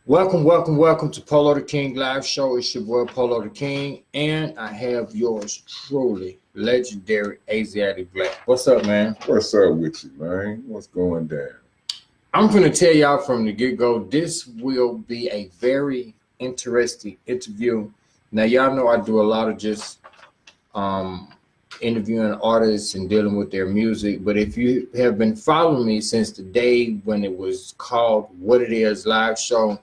Welcome to Polo the King Live Show. It's your boy Polo the King, and I have yours truly, legendary Aziatikk Blakk. What's up, man? What's up with you, man? What's going down? I'm gonna tell y'all from the get-go, this will be a very interesting interview. Now, y'all know I do a lot of just interviewing artists and dealing with their music, but if you have been following me since the day when it was called What It Is Live Show,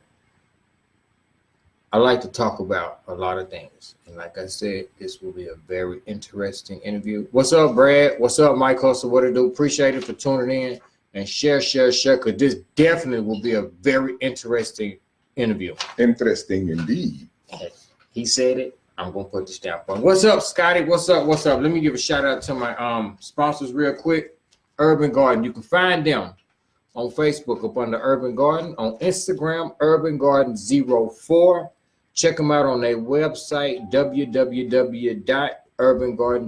I like to talk about a lot of things. And like I said, this will be a very interesting interview. What's up, Brad? What's up, Mike Hustle? What it do? Appreciate it for tuning in and share, because this definitely will be a very interesting interview. Interesting indeed. He said it. I'm going to put the stamp on. What's up, Scotty? What's up? Let me give a shout out to my sponsors real quick. Urban Garden. You can find them on Facebook up under Urban Garden. On Instagram, Urban Garden 04. Check them out on their website, www.Urban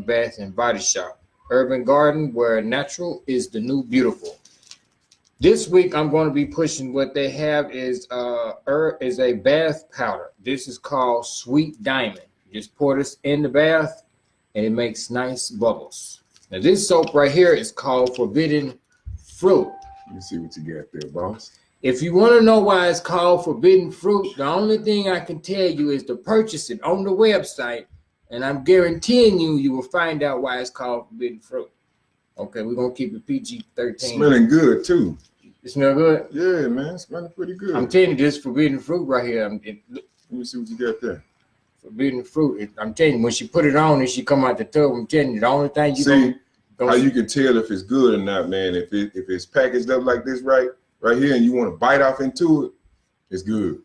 Bath and Body Shop. Urban Garden, where natural is the new beautiful. This week, I'm going to be pushing what they have is a bath powder. This is called Sweet Diamond. Just pour this in the bath, and it makes nice bubbles. Now, this soap right here is called Forbidden Fruit. Let me see what you got there, boss. If you want to know why it's called Forbidden Fruit, the only thing I can tell you is to purchase it on the website, and I'm guaranteeing you will find out why it's called Forbidden Fruit. Okay, we're going to keep it PG-13. Smelling good, too. It smell good? Yeah, man, smelling pretty good. I'm telling you, this Forbidden Fruit right here. Let me see what you got there. Forbidden Fruit. I'm telling you, when she put it on and she come out the tub, I'm telling you, the only thing you see how you can tell if it's good or not, man. If it's packaged up like this right here, and you want to bite off into it, it's good.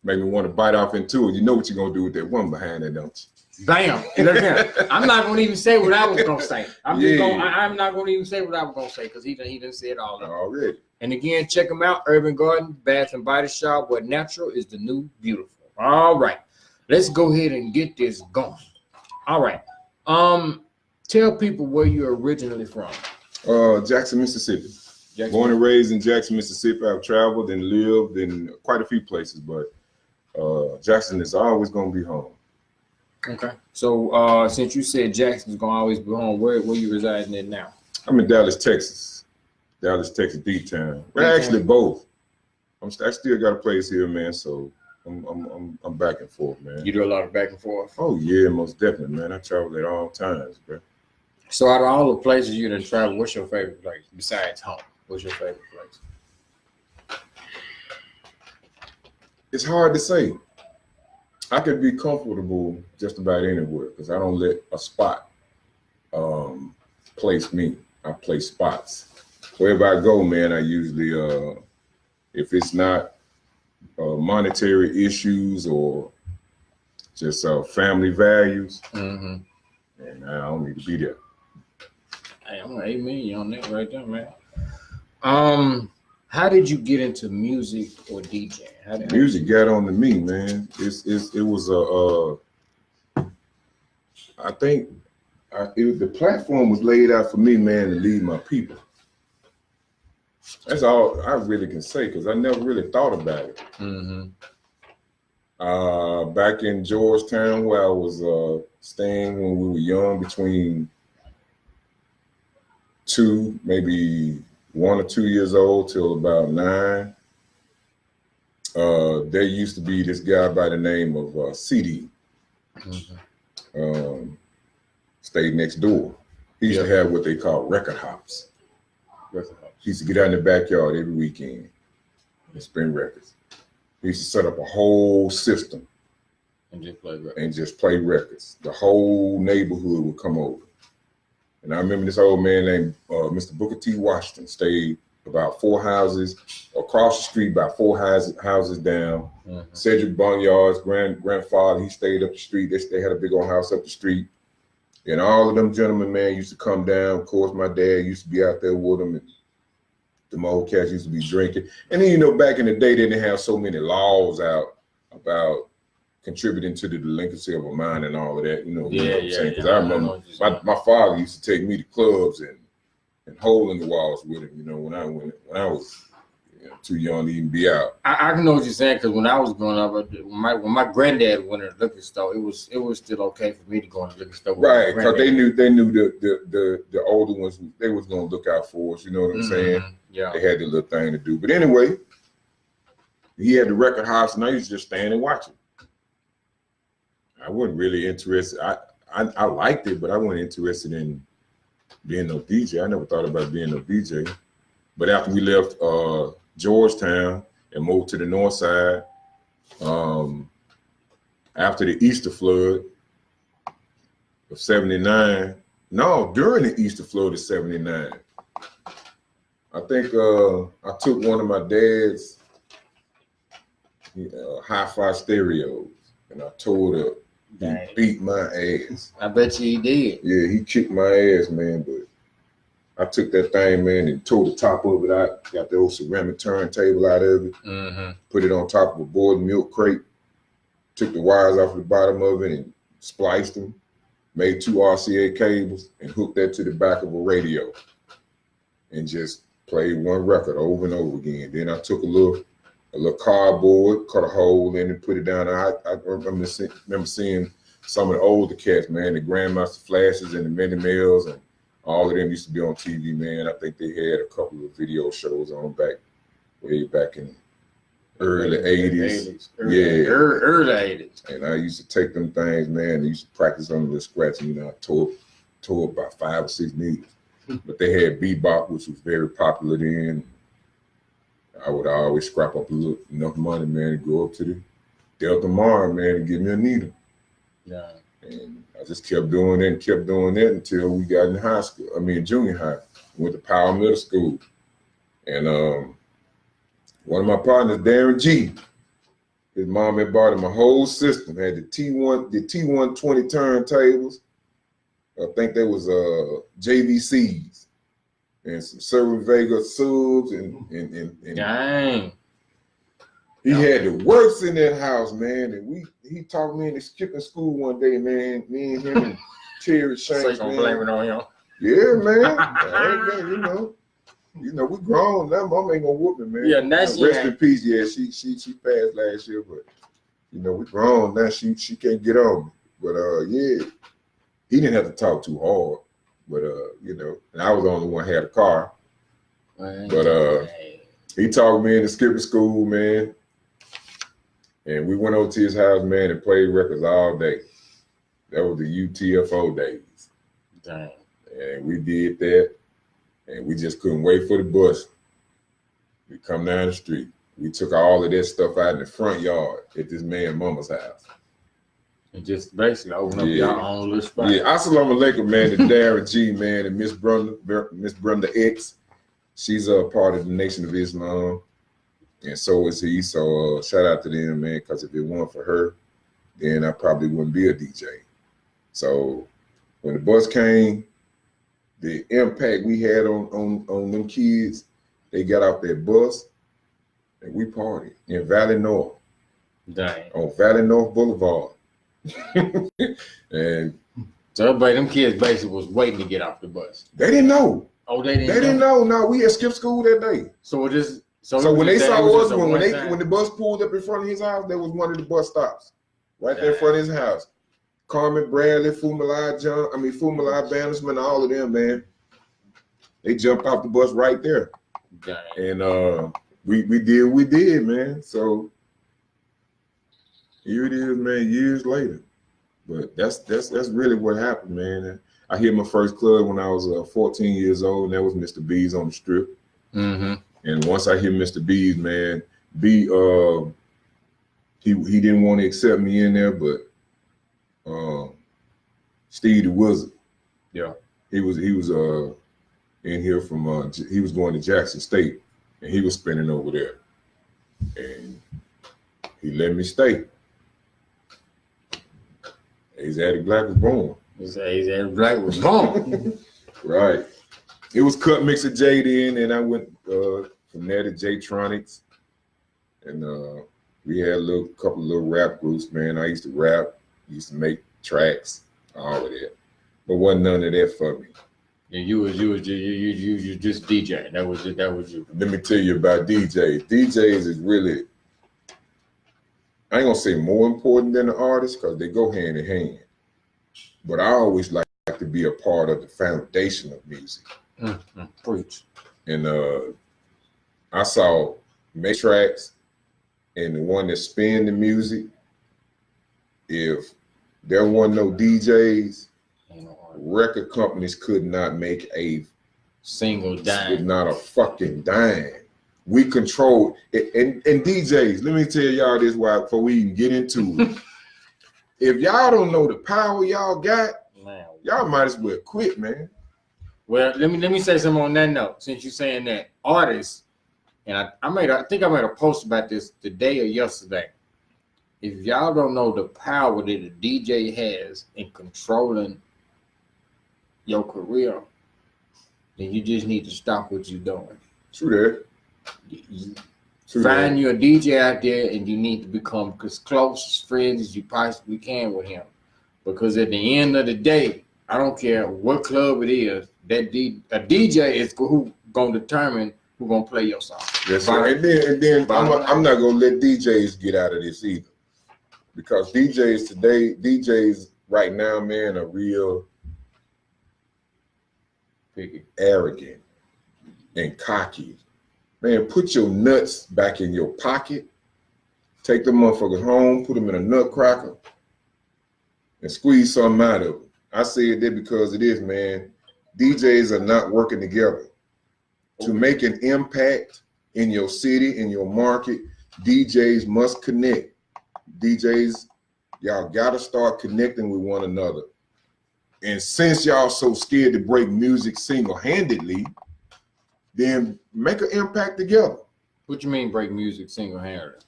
Make me want to bite off into it. You know what you're gonna do with that one behind it, don't you? Bam! I'm not gonna even say what I was gonna say. I'm not gonna even say what I was gonna say because he done said all that already. And again, check them out. Urban Garden Bath and Body Shop, where natural is the new beautiful. All right, let's go ahead and get this going. All right, tell people where you're originally from. Jackson, Mississippi. Born and raised in Jackson, Mississippi. I've traveled and lived in quite a few places, but Jackson is always going to be home. Okay. So since you said Jackson is going to always be home, where you residing in now? I'm in Dallas, Texas. Dallas, Texas, D-Town. Well, actually, both. I still got a place here, man, so I'm back and forth, man. You do a lot of back and forth? Oh, yeah, most definitely, man. I travel at all times, bro. So out of all the places you done travel, what's your favorite place besides home? What's your favorite place? It's hard to say. I could be comfortable just about anywhere because I don't let a spot place me. I place spots. Wherever I go, man, I usually, if it's not monetary issues or just family values, and I don't need to be there. Hey, I'm gonna amen you on that right there, man. How did you get into music or DJing? Music got on to me, man. It was I think the platform was laid out for me, man, to lead my people. That's all I really can say because I never really thought about it. Back in Georgetown, where I was staying when we were young, between 2, maybe 1 or 2 years old till about 9. There used to be this guy by the name of CD. Stayed next door. He used to have what they call record hops. He used to get out in the backyard every weekend and spin records. He used to set up a whole system and just play records. The whole neighborhood would come over. And I remember this old man named Mr. Booker T. Washington stayed about 4 houses across the street, about 4 houses down. Cedric Boneyard's grandfather, he stayed up the street. They had a big old house up the street. And all of them gentlemen, man, used to come down. Of course, my dad used to be out there with them. And the old cats used to be drinking. And then, you know, back in the day, they didn't have so many laws out about contributing to the delinquency of a mind and all of that, you know. What I'm saying? Because I remember my father used to take me to clubs and hole in the walls with him, you know, when I was too young to even be out. I know what you're saying, because when I was growing up, when my granddad went in the liquor store, it was still okay for me to go in the liquor store. Right, because they knew the older ones, they was gonna look out for us. You know what I'm saying? Yeah. They had the little thing to do. But anyway, he had the record house, and I used to just stand and watch it. I wasn't really interested. I liked it, but I wasn't interested in being no DJ. I never thought about being no DJ. But after we left Georgetown and moved to the north side, after the Easter flood of '79, no, during the Easter flood of '79, I think I took one of my dad's hi-fi stereos and I tore it up. He beat my ass. I bet you he did. Yeah, he kicked my ass, man, but I took that thing, man, and tore the top of it out. Got the old ceramic turntable out of it. Put it on top of a boiled milk crate. Took the wires off the bottom of it and spliced them. Made 2 RCA cables and hooked that to the back of a radio. And just played one record over and over again. Then I took a little cardboard, cut a hole in it, put it down. I remember seeing some of the older cats, man, the Grandmaster Flashes and the Minnie Mills, and all of them used to be on TV, man. I think they had a couple of video shows on way back in early 80s. Early 80s. And I used to take them things, man, and used to practice on the scratching. You know, I tore about 5 or 6 needles. But they had bebop, which was very popular then. I would always scrap up enough money, man, to go up to the Delta Mar, man, and get me a needle. Yeah. And I just kept doing that until we got in junior high. Went to Powell Middle School. And one of my partners, Darren G, his mom had bought him a whole system, had the T120 turntables. I think they was JVCs. And some Server Vega subs and dang. He had the works in that house, man. And he talked me into skipping school one day, man. Me and him and Terry Shanks, man. Blame it on him. Yeah, man. You know, we grown now. Mom ain't gonna whoop me, man. Yeah, now she rest in peace. Yeah, she passed last year, but you know, we grown now. She can't get on me. But yeah, he didn't have to talk too hard. But you know, and I was the only one who had a car. But he talked me into skipping school, man. And we went over to his house, man, and played records all day. That was the UTFO days. Dang. And we did that. And we just couldn't wait for the bus. We come down the street. We took all of that stuff out in the front yard at this man's mama's house. And just basically open up your own little spot. Yeah, assalamu alaikum, man, to Darren G, man, and Miss Brenda X. She's a part of the Nation of Islam, and so is he. So shout out to them, man, because if it weren't for her, then I probably wouldn't be a DJ. So when the bus came, the impact we had on them kids, they got off that bus, and we partied in Valley North. Dang. On Valley North Boulevard. And so everybody, them kids basically was waiting to get off the bus. They didn't know. Oh, they didn't. They didn't know. No, we had skipped school that day. So when they saw us, when the bus pulled up in front of his house, there was one of the bus stops right there in front of his house. Carmen Bradley, Fumalai Bandersman, all of them, man. They jumped off the bus right there. Dang. And we did what we did, man. So here it is, man, years later. But that's really what happened, man. I hit my first club when I was 14 years old, and that was Mr. B's on the Strip. Mm-hmm. And once I hit Mr. B's, man, he didn't want to accept me in there, but Steve the Wizard, yeah, he was in here from he was going to Jackson State, and he was spinning over there, and he let me stay. Aziatikk Blakk was born. Aziatikk Blakk was born. Right. It was Cut Mixer J then, and I went from there to J-Tronics, and we had a couple of little rap groups, man. I used to rap, used to make tracks, all of that, but wasn't none of that for me. Yeah, you just DJ. That was it. That was you. Let me tell you about DJs. DJs is really, I ain't gonna say more important than the artist because they go hand in hand. But I always like to be a part of the foundation of music. Preach. And I saw make tracks and the one that spin the music. If there wasn't no DJs, record companies could not make a single dime. With not a fucking dime. We control it. And DJs, let me tell y'all this why before we even get into it. If y'all don't know the power y'all got, man, y'all might as well quit, man. Well, let me say something on that note. Since you're saying that, artists, and I think I made a post about this today or yesterday. If y'all don't know the power that a DJ has in controlling your career, then you just need to stop what you're doing. True that. Find you a DJ out there, and you need to become as close as friends as you possibly can with him. Because at the end of the day, I don't care what club it is, a DJ is who gonna determine who gonna play your song. Yes, sir. And then I'm not gonna let DJs get out of this either, because DJs right now, man, are real arrogant and cocky. Man, put your nuts back in your pocket. Take the motherfuckers home, put them in a nutcracker, and squeeze something out of them. I say that because it is, man. DJs are not working together. To make an impact in your city, in your market, DJs must connect. DJs, y'all gotta start connecting with one another. And since y'all so scared to break music single-handedly, then make an impact together. What you mean break music single-handedly?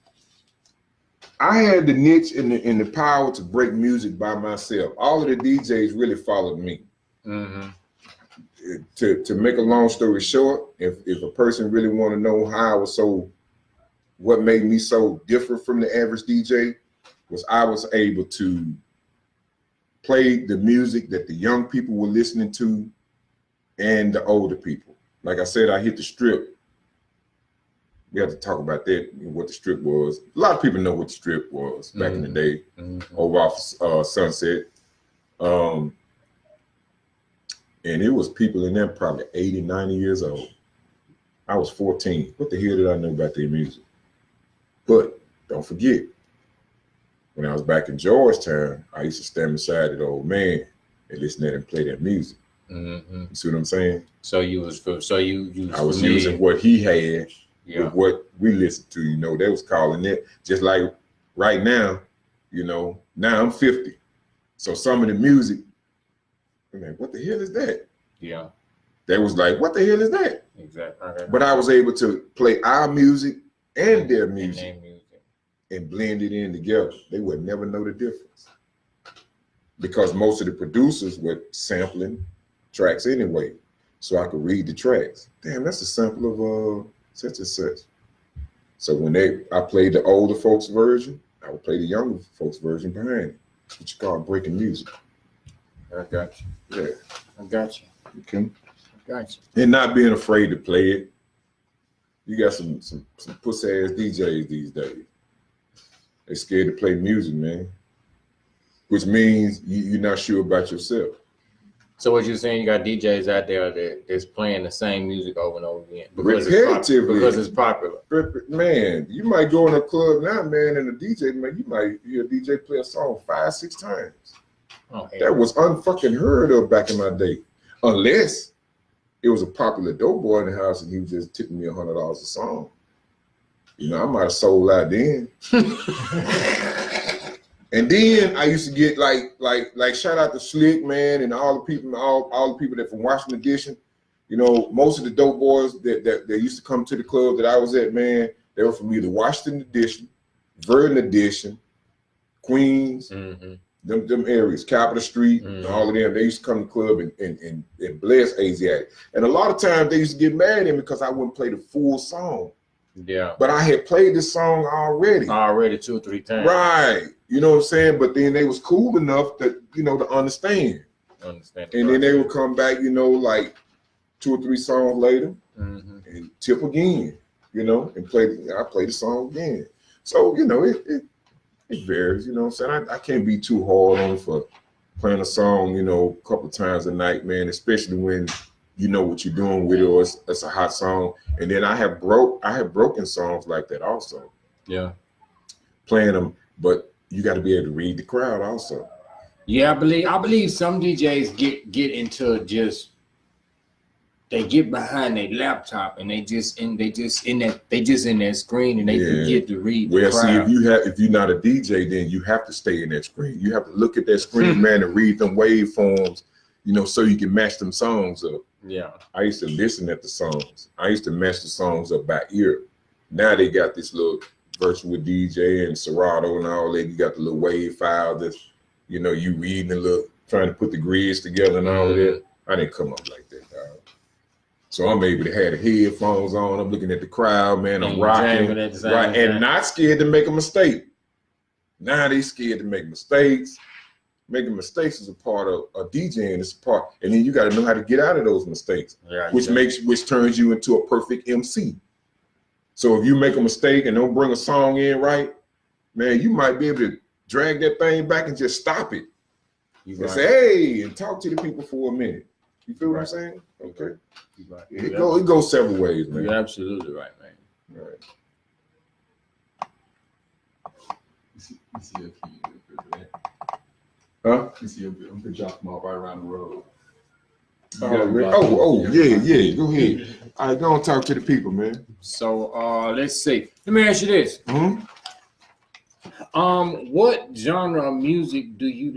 I had the niche and the power to break music by myself. All of the DJs really followed me. Mm-hmm. To make a long story short, if a person really want to know how I was what made me so different from the average DJ, was I was able to play the music that the young people were listening to and the older people. Like I said, I hit the strip. We have to talk about that, what the strip was. A lot of people know what the strip was back in the day, over off Sunset. And it was people in there probably 80, 90 years old. I was 14. What the hell did I know about their music? But don't forget, when I was back in Georgetown, I used to stand beside the old man and listen to him play that music. Mm-hmm. You see what I'm saying? So you was I was using what he had with what we listened to. You know, they was calling it just like right now. You know, now I'm 50, so some of the music, man, what the hell is that? Yeah, they was like, what the hell is that? Exactly. Okay. But I was able to play our music and their music and blend it in together. They would never know the difference because most of the producers were sampling tracks anyway, so I could read the tracks. Damn, that's a sample of such and such. So when I played the older folks version, I would play the younger folks version behind it. That's what you call breaking music. I got you. Yeah, I got you. Okay. I got you. And not being afraid to play it. You got some pussy ass DJs these days. They scared to play music, man. Which means you're not sure about yourself. So what you're saying, you got DJs out there that's playing the same music over and over again repetitively because it's popular. Man, you might go in a club now, man, and a DJ, man, you might hear a DJ play a song 5-6 times. Oh, that was unfucking heard of back in my day, unless it was a popular dope boy in the house and he was just tipping me $100 a song. You know, I might have sold out then. And then I used to get like shout out to Slick, man, and all the people that from Washington Edition. You know, most of the dope boys that used to come to the club that I was at, man, they were from either Washington Edition, Verdon Edition, Queens, them areas, Capitol Street, and all of them. They used to come to the club and bless Aziatikk. And a lot of times they used to get mad at me because I wouldn't play the full song. Yeah. But I had played this song already. 2 or 3 times. Right. You know what I'm saying? But then they was cool enough that, you know, to understand. understand. And then they would come back, you know, like 2 or 3 songs later, and tip again, you know, and I play the song again. So, you know, it varies, you know what I'm saying? I can't be too hard on for playing a song, you know, a couple times a night, man, especially when you know what you're doing with it, or it's a hot song. And then I have broken songs like that also. Yeah. Playing them, but you got to be able to read the crowd also. Yeah, I believe some DJs get into just, they get behind their laptop and they just in that screen and they forget to read the crowd. See, if you're not a DJ, then you have to stay in that screen. You have to look at that screen, man, and read them waveforms, you know, so you can match them songs up. Yeah. I used to listen at the songs. I used to match the songs up by ear. Now they got this little virtual DJ and Serato and all that. You got the little wave file that's, you know, you reading a little, trying to put the grids together and all of that. I didn't come up like that, dog. So I'm able to have the headphones on. I'm looking at the crowd, man. I'm rocking, right, and not scared to make a mistake. Now they scared to make mistakes. Making mistakes is a part of a DJing. It's a part, and then you got to know how to get out of those mistakes, which turns you into a perfect MC. So if you make a mistake and don't bring a song in right, man, you might be able to drag that thing back and just stop it. And say, hey, and talk to the people for a minute. You feel what I'm saying? Okay. It goes several ways, man. You're absolutely right, man. Right. You see a key for that? Huh? You see I'm gonna drop them off right around the road. Yeah. Go ahead. All right, go and talk to the people, man. So let's see. Let me ask you this. What genre of music do you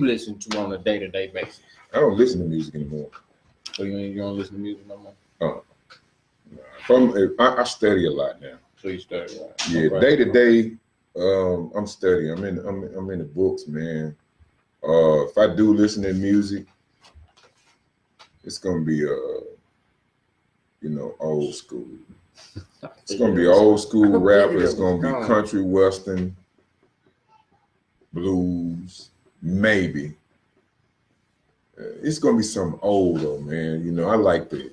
listen to on a day-to-day basis? I don't listen to music anymore. So you don't listen to music no more? I study a lot now. So you study a lot. Yeah, day to day, I'm studying. I'm in the books, man. If I do listen to music, it's gonna be old school. It's gonna be old school rap. It's gonna be country, western, blues, maybe. It's gonna be something old though, man. You know, I like the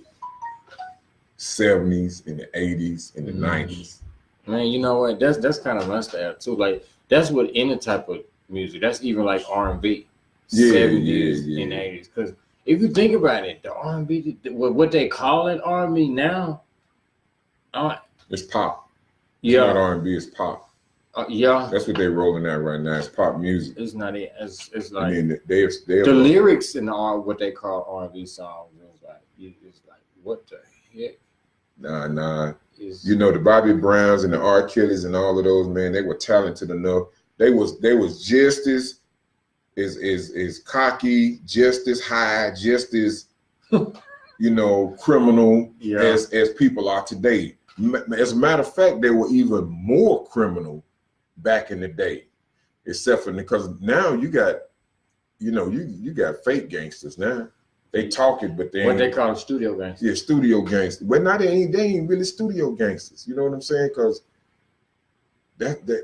70s and the 80s and the 90s. Man, you know what? That's kind of my style too. Like that's what any type of music. That's even like R&B, 70s and 80s. Because if you think about it, the R&B, what they call it R&B now, it's pop. It's not R&B. It's pop. Yeah, that's what they're rolling out right now. It's pop music. It's not it. It's like the lyrics in what they call R&B songs. It's like what the heck? Nah. You know, the Bobby Browns and the R. Kellys and all of those, man, they were talented enough. They was just as cocky, just as high, just as criminal as people are today. As a matter of fact, they were even more criminal back in the day, except for because now you got fake gangsters now. They talk it, but what they call studio gangsters. Yeah, studio gangsters. But now they ain't really studio gangsters. You know what I'm saying? Because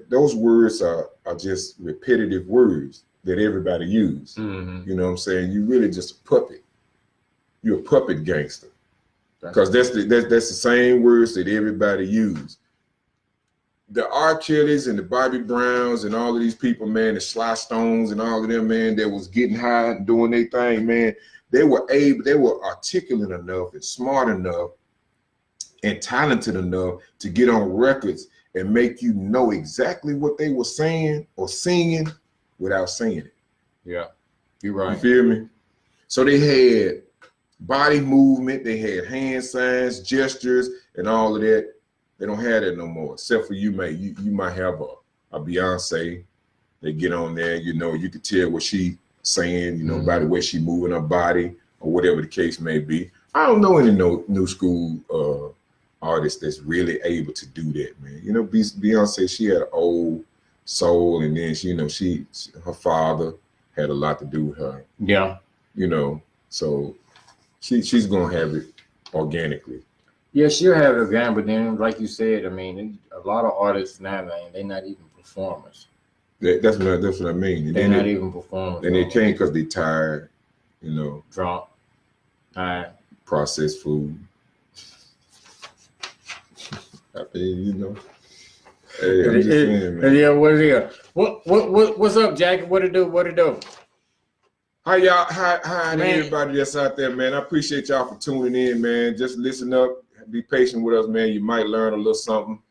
those words are just repetitive words that everybody use. You know what I'm saying? You really just a puppet. You're a puppet gangster. Because that's the same words that everybody use. The R. Kellys and the Bobby Browns and all of these people, man, the Sly Stones and all of them, man, that was getting high and doing their thing, man. They were articulate enough and smart enough and talented enough to get on records and make you know exactly what they were saying or singing without saying it. Yeah, you're right. You feel me? So they had body movement, they had hand signs, gestures, and all of that. They don't have that no more, except for you might have a Beyonce. They get on there, you can tell what she saying, by the way she moving her body or whatever the case may be. I don't know any new school artist that's really able to do that, man. Beyonce, she had an old soul, and then her father had a lot to do with her. Yeah. So she's gonna have it organically. Yeah, she'll have it again, but then, like you said, I mean, a lot of artists now, man, they're not even performers. That's what I mean. They're not even performers. And they can't because they tired. you know, Drunk. All right. processed food. I mean, you know. Hey, I'm just saying, man. Yeah, what it is? What's up, Jackie? What it do? What it do? How y'all, how Man. everybody that's out there, man. I appreciate y'all for tuning in, man. Just listen up, be patient with us, man. You might learn a little something.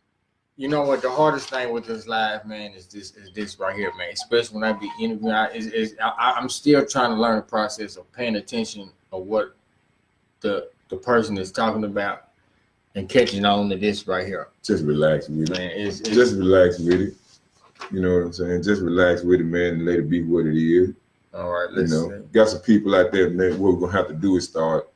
You know what? The hardest thing with this live, man, is this right here, man. Especially when I be interviewing, I'm still trying to learn the process of paying attention of what the person is talking about and catching on to this right here. Just relax with it. Man, it's just relax with it. You know what I'm saying? Just relax with it, man, and let it be what it is. all right. You Let's know, got some people out there, man. What we're gonna have to do is start,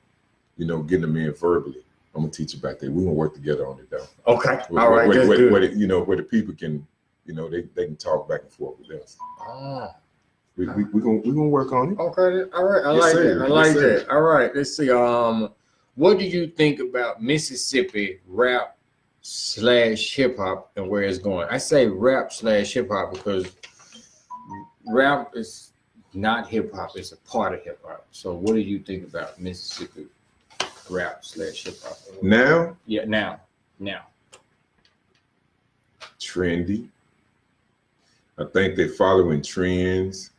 you know, getting them in verbally. I'm gonna teach you about that. We're gonna work together on it, though. Okay. All right. That's good. Where you know, where the people can, you know, they can talk back and forth with us. Oh. We're gonna work on it. Okay. All right. I Yes, like sir. that. I like Yes, sir. that. All right. Let's see. What do you think about Mississippi rap / hip hop and where it's going? I say rap / hip hop because rap is not hip hop. It's a part of hip hop. So what do you think about Mississippi rap / hip hop? Now, Yeah. Now. trendy. I think they're following trends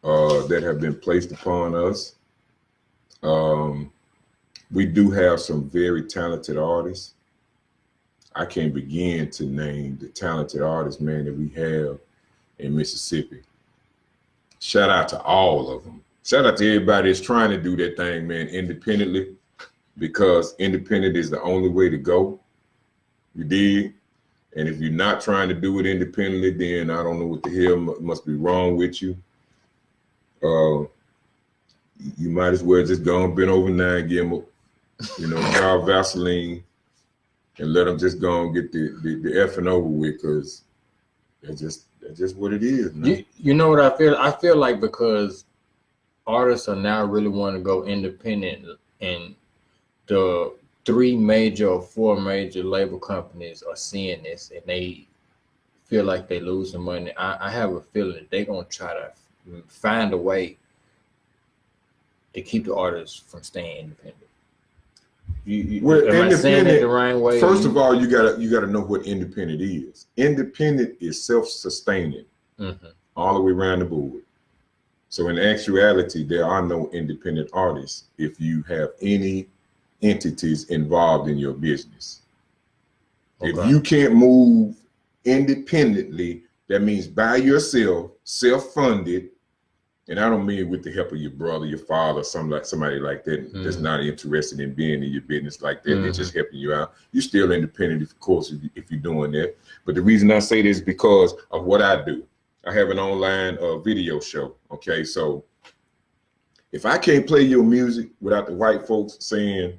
that have been placed upon us. We do have some very talented artists. I can't begin to name the talented artists, man, that we have in Mississippi. Shout out to all of them. Shout out to everybody that's trying to do that thing, man, independently, because independent is the only way to go. You dig? And if you're not trying to do it independently, then I don't know what the hell must be wrong with you. You might as well just go and bend over 9 Gimmel, you know, draw Vaseline, and let them just go and get the effing over with, because that's just what it is, man. You know what I feel? I feel like because artists are now really wanting to go independent, and the 3 major or 4 major label companies are seeing this and they feel like they losing money. I have a feeling that they're gonna try to find a way to keep the artists from staying independent. Am I saying it the right way? First of all, you gotta know what independent is. Independent is self-sustaining, all the way around the board. So in actuality, there are no independent artists if you have any entities involved in your business. Okay. If you can't move independently, that means by yourself, self-funded, and I don't mean with the help of your brother, your father, somebody like that that's not interested in being in your business like that. They're just helping you out. You're still independent, of course, if you're doing that. But the reason I say this is because of what I do. I have an online video show. Okay, so if I can't play your music without the white folks saying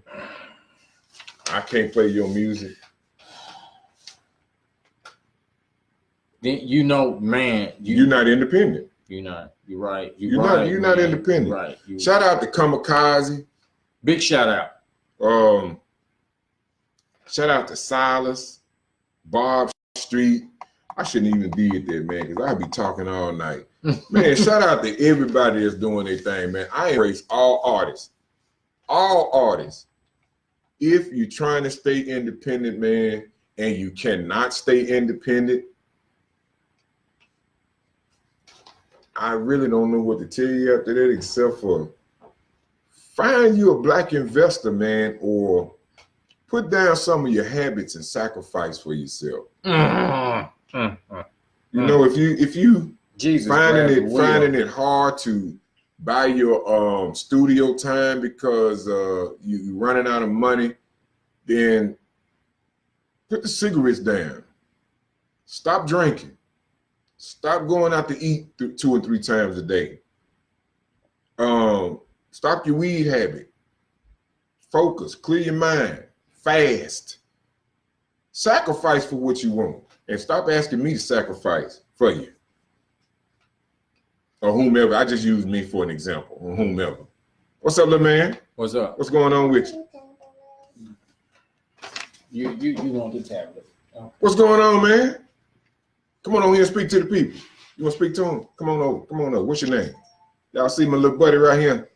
I can't play your music, then you know, man, you're not independent. You're not. You're right. You're not independent. Right. Shout out to Kamikaze. Big shout out. Shout out to Silas, Bob Street. I shouldn't even be at there, man, because I'll be talking all night. Man, shout out to everybody that's doing their thing, man. I embrace all artists. All artists. If you're trying to stay independent, man, and you cannot stay independent, I really don't know what to tell you after that, except for find you a black investor, man, or put down some of your habits and sacrifice for yourself. You know, if you finding it hard to buy your studio time because you're running out of money, then put the cigarettes down. Stop drinking. Stop going out to eat 2 or 3 times a day. Stop your weed habit. Focus, clear your mind, fast. Sacrifice for what you want. And stop asking me to sacrifice for you. Or whomever. I just use me for an example. Or whomever. What's up, little man? What's up? What's going on with you? You want the tablet. Okay. What's going on, man? Come on over here and speak to the people. You want to speak to them? Come on over. Come on over. What's your name? Y'all see my little buddy right here?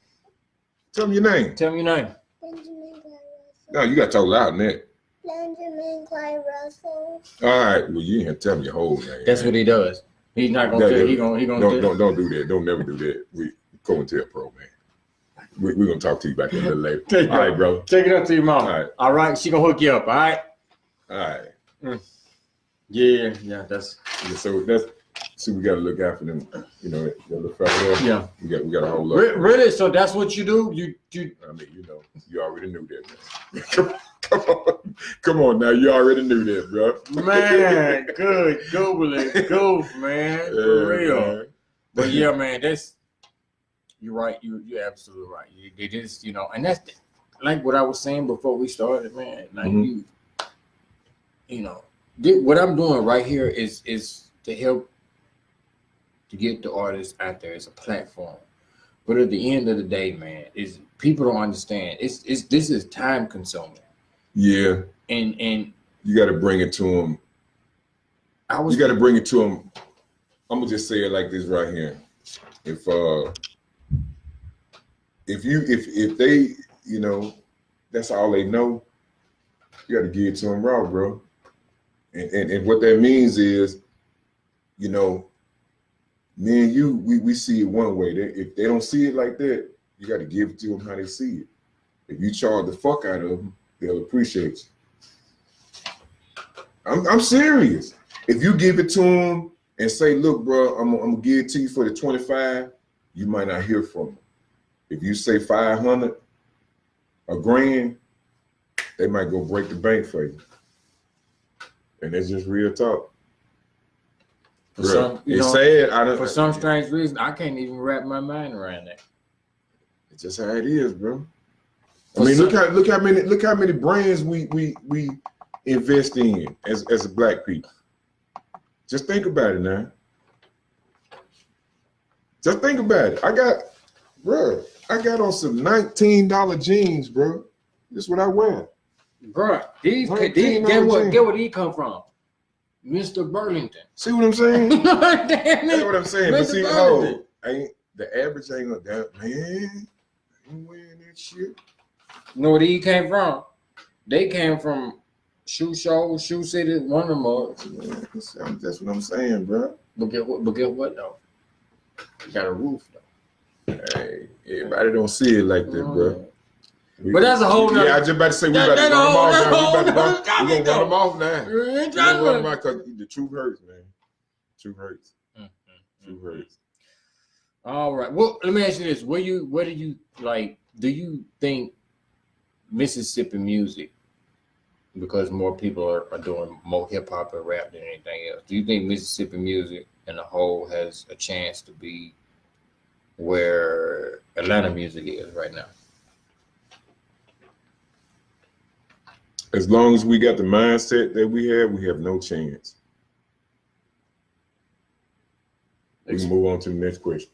Tell me your name. Tell me your name. Benjamin Clyde Russell. No, you got to talk loud in that. Benjamin Clyde Russell. All right. Well, you ain't have to tell me your whole name. That's what he does. He's not gonna tell. He gonna don't do that. Don't never do that. We go and tell pro, man. We're gonna talk to you about that a little later. All right, bro. Take it up to your mom. All right. All right. She gonna hook you up. All right. All right. Yeah. That's Yeah, so we gotta look out for them. You know, the little fella there. yeah. We got a whole lot. Really? So that's what you do? You I mean, you know, you already knew that, man. Come on now, you already knew that, bro. man, good googling goof, man. For real. Man. But yeah, man, you're right. You're absolutely right. They just, and that's like what I was saying before we started, man. Like what I'm doing right here is to help to get the artists out there as a platform. But at the end of the day, man, is people don't understand. This is time consuming. Yeah. And you got to bring it to them. You got to bring it to them. I'm gonna just say it like this right here. If they, that's all they know, you got to give it to them raw, bro. And what that means is, me and you, we see it one way. If they don't see it like that, you got to give it to them how they see it. If you charge the fuck out of them, they'll appreciate you. I'm serious. If you give it to them and say, look, bro, I'm gonna give it to you for the 25, you might not hear from them. If you say 500, $1,000, they might go break the bank for you. And that's just real talk. For some, it's sad. For some strange reason, I can't even wrap my mind around that. It's just how it is, bro. I mean, look how many brands we invest in as a black people. Just think about it now. Just think about it. I got on some $19 jeans, bro. This is what I wear. Bro, these get where these come from. Mr. Burlington. See what I'm saying? Damn That's what I'm saying. But see, Burlington. the average ain't gonna that man. I'm wearing that shit. You know where these came from? They came from Shoe City, one of them mugs. That's what I'm saying, bro. But get what though? You got a roof though. Hey, everybody don't see it like that, bro. But that's a whole nother. Yeah, I was just about to say we about to run them off now. We gonna run them off now. We gonna run them off because the truth hurts, man. Truth hurts. Truth hurts. All right. Well, let me ask you this: what do you like? Do you think Mississippi music, because more people are doing more hip hop and rap than anything else, do you think Mississippi music in a whole has a chance to be where Atlanta music is right now? As long as we got the mindset that we have no chance. We can move on to the next question.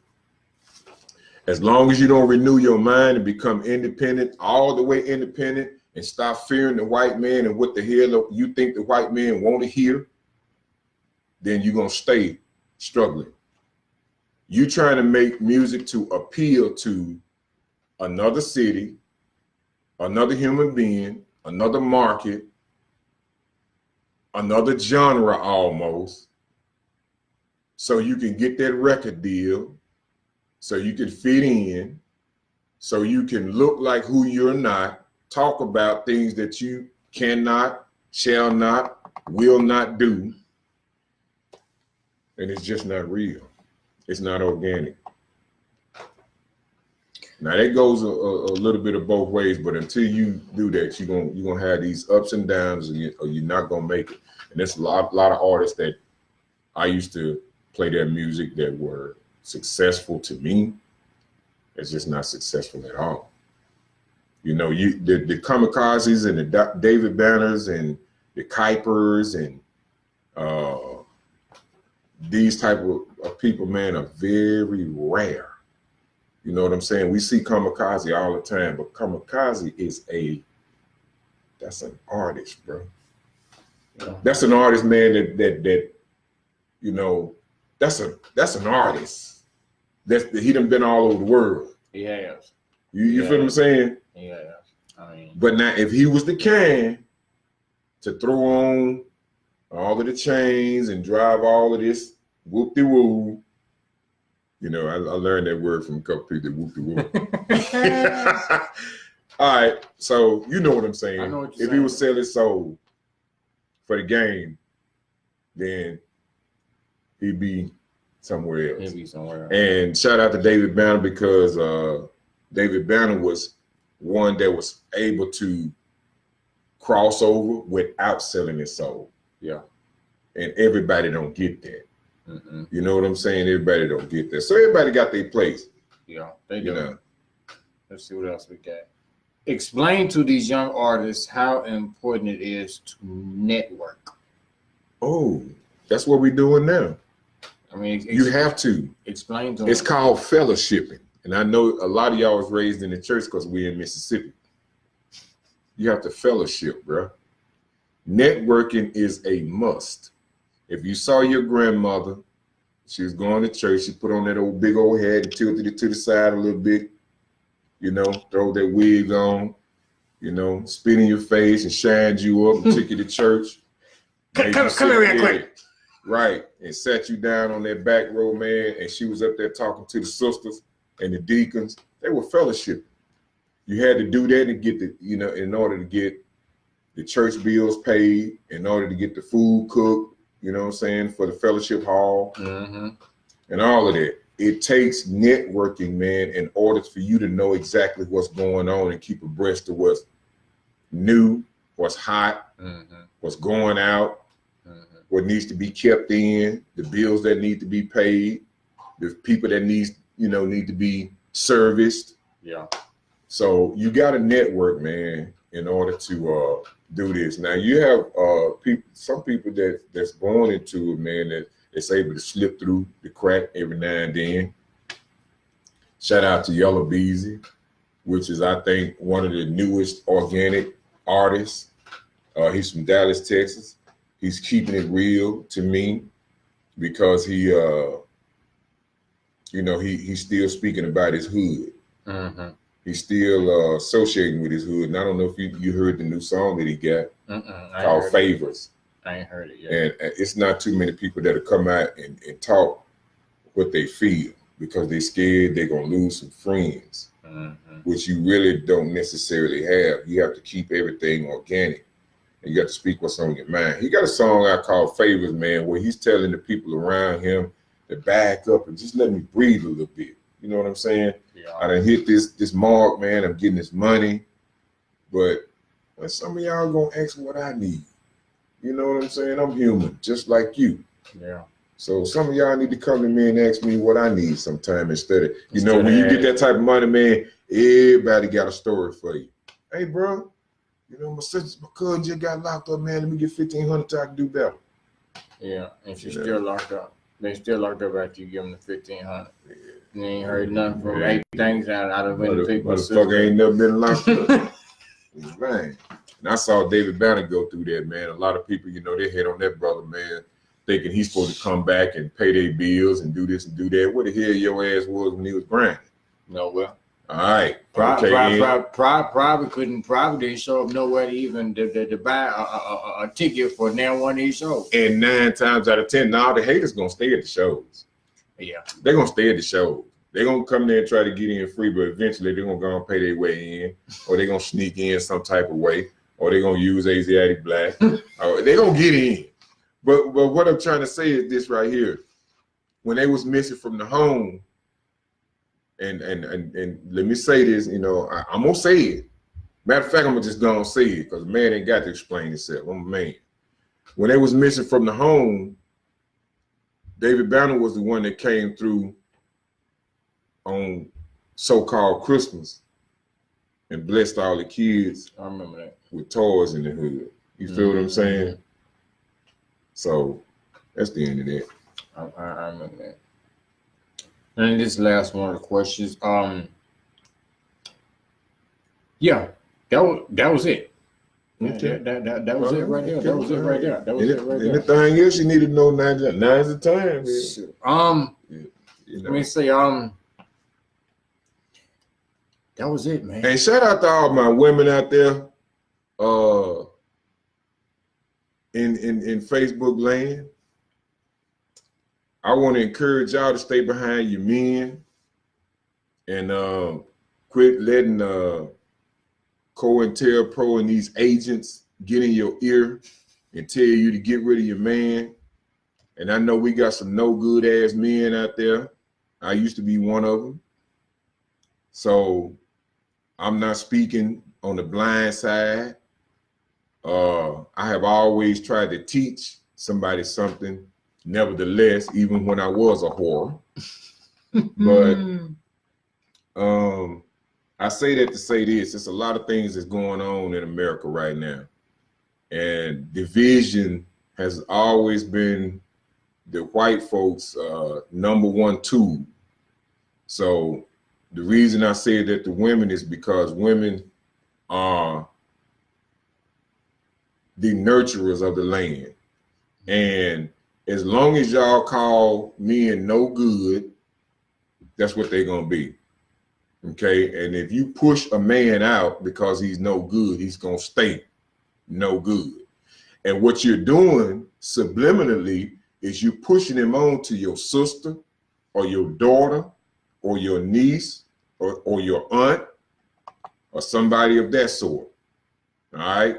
As long as you don't renew your mind and become independent, all the way independent, and stop fearing the white man and what the hell you think the white man want to hear, then you're going to stay struggling. You trying to make music to appeal to another city, another human being, another market, another genre almost, so you can get that record deal, so you can fit in, so you can look like who you're not, talk about things that you cannot, shall not, will not do, and it's just not real. It's not organic. Now that goes a little bit of both ways, but until you do that, you're gonna have these ups and downs, or you're not gonna make it. And there's a lot of artists that I used to play their music that were successful to me. It's just not successful at all. The Kamikazes and the David Banners and the Kuipers and these type of people, man, are very rare. You know what I'm saying? We see Kamikaze all the time, but Kamikaze is that's an artist, bro. Yeah. That's an artist, man, that that's an artist. He done been all over the world. He has. You feel what I'm saying? Yeah. I mean, but now if he was the kind to throw on all of the chains and drive all of this whoop-de-woo, you know, I learned that word from a couple people, whoop-de-woo. All right, so you know what I'm saying. I know what you're if saying. he was selling soul for the game, then he'd be somewhere else. He'd be somewhere else. And shout out to David Banner because David Banner was one that was able to cross over without selling his soul. Yeah. And everybody don't get that. Mm-mm. You know what I'm saying? Everybody don't get that. So everybody got their place. Yeah, they do. You know. Let's see what else we got. Explain to these young artists how important it is to network. Oh, that's what we're doing now. I mean, You have to. explain to It's them. called fellowshipping. And I know a lot of y'all was raised in the church because we're in Mississippi. You have to fellowship, bro. Networking is a must. If you saw your grandmother, she was going to church, she put on that old big old hat and tilted it to the side a little bit, you know, throw that wig on, you know, spit in your face and shined you up and took you to church. Come Made you sit here real there, quick. Right, and sat you down on that back row, man, and she was up there talking to the sisters and the deacons. They were fellowship. You had to do that to get the, you know, in order to get the church bills paid, in order to get the food cooked, you know what I'm saying, for the fellowship hall, Mm-hmm. and all of that. It takes networking, man, in order for you to know exactly what's going on and keep abreast of what's new, what's hot, Mm-hmm. what's going out, Mm-hmm. what needs to be kept in, the bills that need to be paid, the people that need to be serviced. Yeah. So you got to network, man, in order to do this. Now you have some people that's born into it, man, that's able to slip through the crack every now and then. Shout out to Yellow Beezy, which is, I think, one of the newest organic artists. He's from Dallas, Texas. He's keeping it real to me because he's still speaking about his hood. Mm-hmm. He's still associating with his hood. And I don't know if you heard the new song that he got called Favors. I ain't heard it yet. And it's not too many people that'll come out and talk what they feel because they're scared they're going to lose some friends, which you really don't necessarily have. You have to keep everything organic. And you got to speak what's on your mind. He got a song out called Favors, man, where he's telling the people around him to back up and just let me breathe a little bit. You know what I'm saying? Yeah. I done hit this mark, man. I'm getting this money. But some of y'all gonna ask what I need. You know what I'm saying? I'm human, just like you. Yeah. So some of y'all need to come to me and ask me what I need sometime instead of, when you get that type of money, man, everybody got a story for you. Hey, bro, my cousin just got locked up, man. Let me get $1,500 so I can do better. Yeah, and she's still locked up. They still locked up after you give them the $1,500. You ain't heard nothing from 8 things out of the people. Motherfucker ain't never been locked up. Man. And I saw David Banner go through that, man. A lot of people, they hate on that brother, man, thinking he's supposed to come back and pay their bills and do this and do that. Where the hell your ass was when he was grinding? Nowhere. All right. Probably didn't show up nowhere to even to buy a ticket for now one of these shows. And 9 times out of 10, now the haters gonna stay at the shows. Yeah. They're gonna stay at the shows. They're gonna come there and try to get in free, but eventually they're gonna go and pay their way in, or they're gonna sneak in some type of way, or they're gonna use Aziatikk Blakk. Or they're gonna get in. But what I'm trying to say is this right here. When they was missing from the home, and let me say this, I'm gonna say it. Matter of fact, I'm just gonna say it because the man ain't got to explain himself. I'm a man. When they was missing from the home, David Banner was the one that came through on so-called Christmas and blessed all the kids. I remember that. With toys in the hood. You feel what I'm saying? So that's the end of that. I remember that. And this last one of the questions. Yeah, that was it. Okay. That was it right there. That was it right there. That was it right there. Anything else you need to know, now's the time. Let me say, That was it, man. And shout out to all my women out there in Facebook land. I want to encourage y'all to stay behind your men and quit letting COINTELPRO and these agents get in your ear and tell you to get rid of your man. And I know we got some no good ass men out there. I used to be one of them. So I'm not speaking on the blind side. I have always tried to teach somebody something, nevertheless, even when I was a whore. But I say that to say this, it's a lot of things that's going on in America right now. And division has always been the white folks' number one tool. So the reason I say that to women is because women are the nurturers of the land. And as long as y'all call men no good, that's what they're gonna be. Okay, and if you push a man out because he's no good, he's gonna stay no good. And what you're doing subliminally is you pushing him on to your sister or your daughter or your niece or your aunt or somebody of that sort. All right.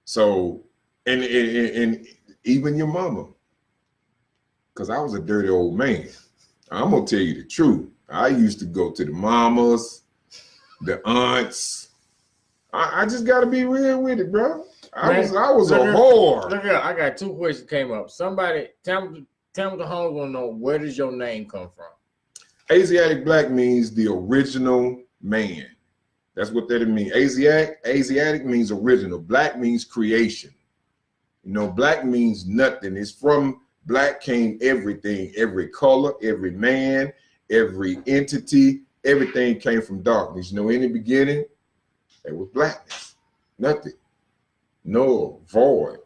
So, and even your mama, because I was a dirty old man. I'm gonna tell you the truth. I used to go to the mamas, the aunts. I just gotta be real with it, bro. I was a whore. Look here, I got two questions came up. Somebody tell me the home will know, where does your name come from? Aziatikk Blakk means the original man. That's what that means. Asiatic means original. Black means creation. You know, black means nothing. It's from black came everything, every color, every man, every entity, everything came from darkness. You know, in the beginning, there was blackness, nothing, no void.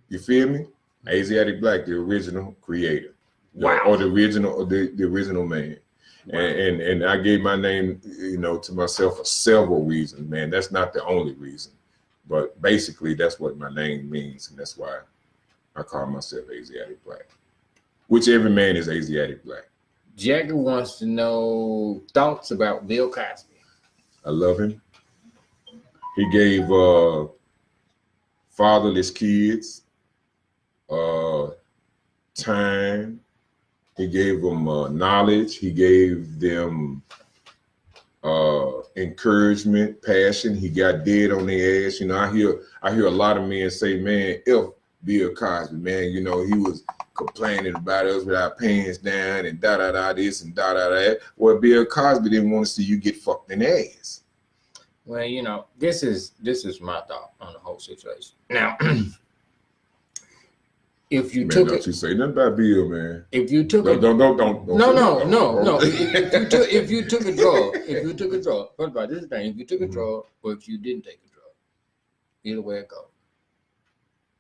You feel me? Aziatikk Blakk, the original creator, wow, or the original man. And I gave my name, you know, to myself for several reasons, man. That's not the only reason, but basically that's what my name means, and that's why I call myself Aziatikk Blakk, which every man is Aziatikk Blakk. Jagger wants to know thoughts about Bill Cosby. I love him. He gave fatherless kids time. He gave them knowledge. He gave them encouragement, passion. He got dead on their ass. You know, I hear a lot of men say, man, if Bill Cosby, man, you know, he was complaining about us with our pants down and da this and da that. Well, Bill Cosby didn't want to see you get fucked in the ass. Well, you know, this is my thought on the whole situation. Now, if you took don't you say nothing about Bill, man. If you took no. If you took a drug, what about this thing? If you took a drug, or if you didn't take a drug, either way it goes.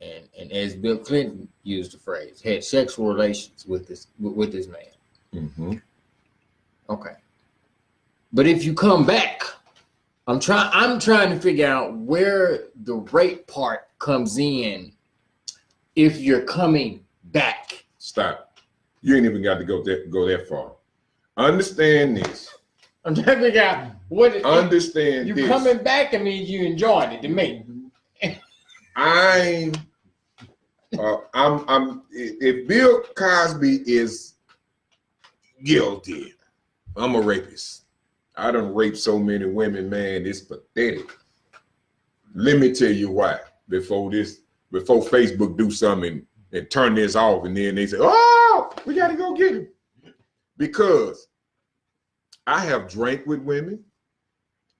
And as Bill Clinton used the phrase, had sexual relations with this man. Mm-hmm. Okay. But if you come back, I'm trying to figure out where the rape part comes in. If you're coming back. Stop. You ain't even got to go that far. Understand this. I'm trying to figure out what it, understand you this. Coming back, it means you enjoyed it to me. I'm if Bill Cosby is guilty, I'm a rapist. I done raped so many women, man, it's pathetic. Let me tell you why. Before Facebook do something and turn this off, and then they say, oh, we got to go get him. Because I have drank with women.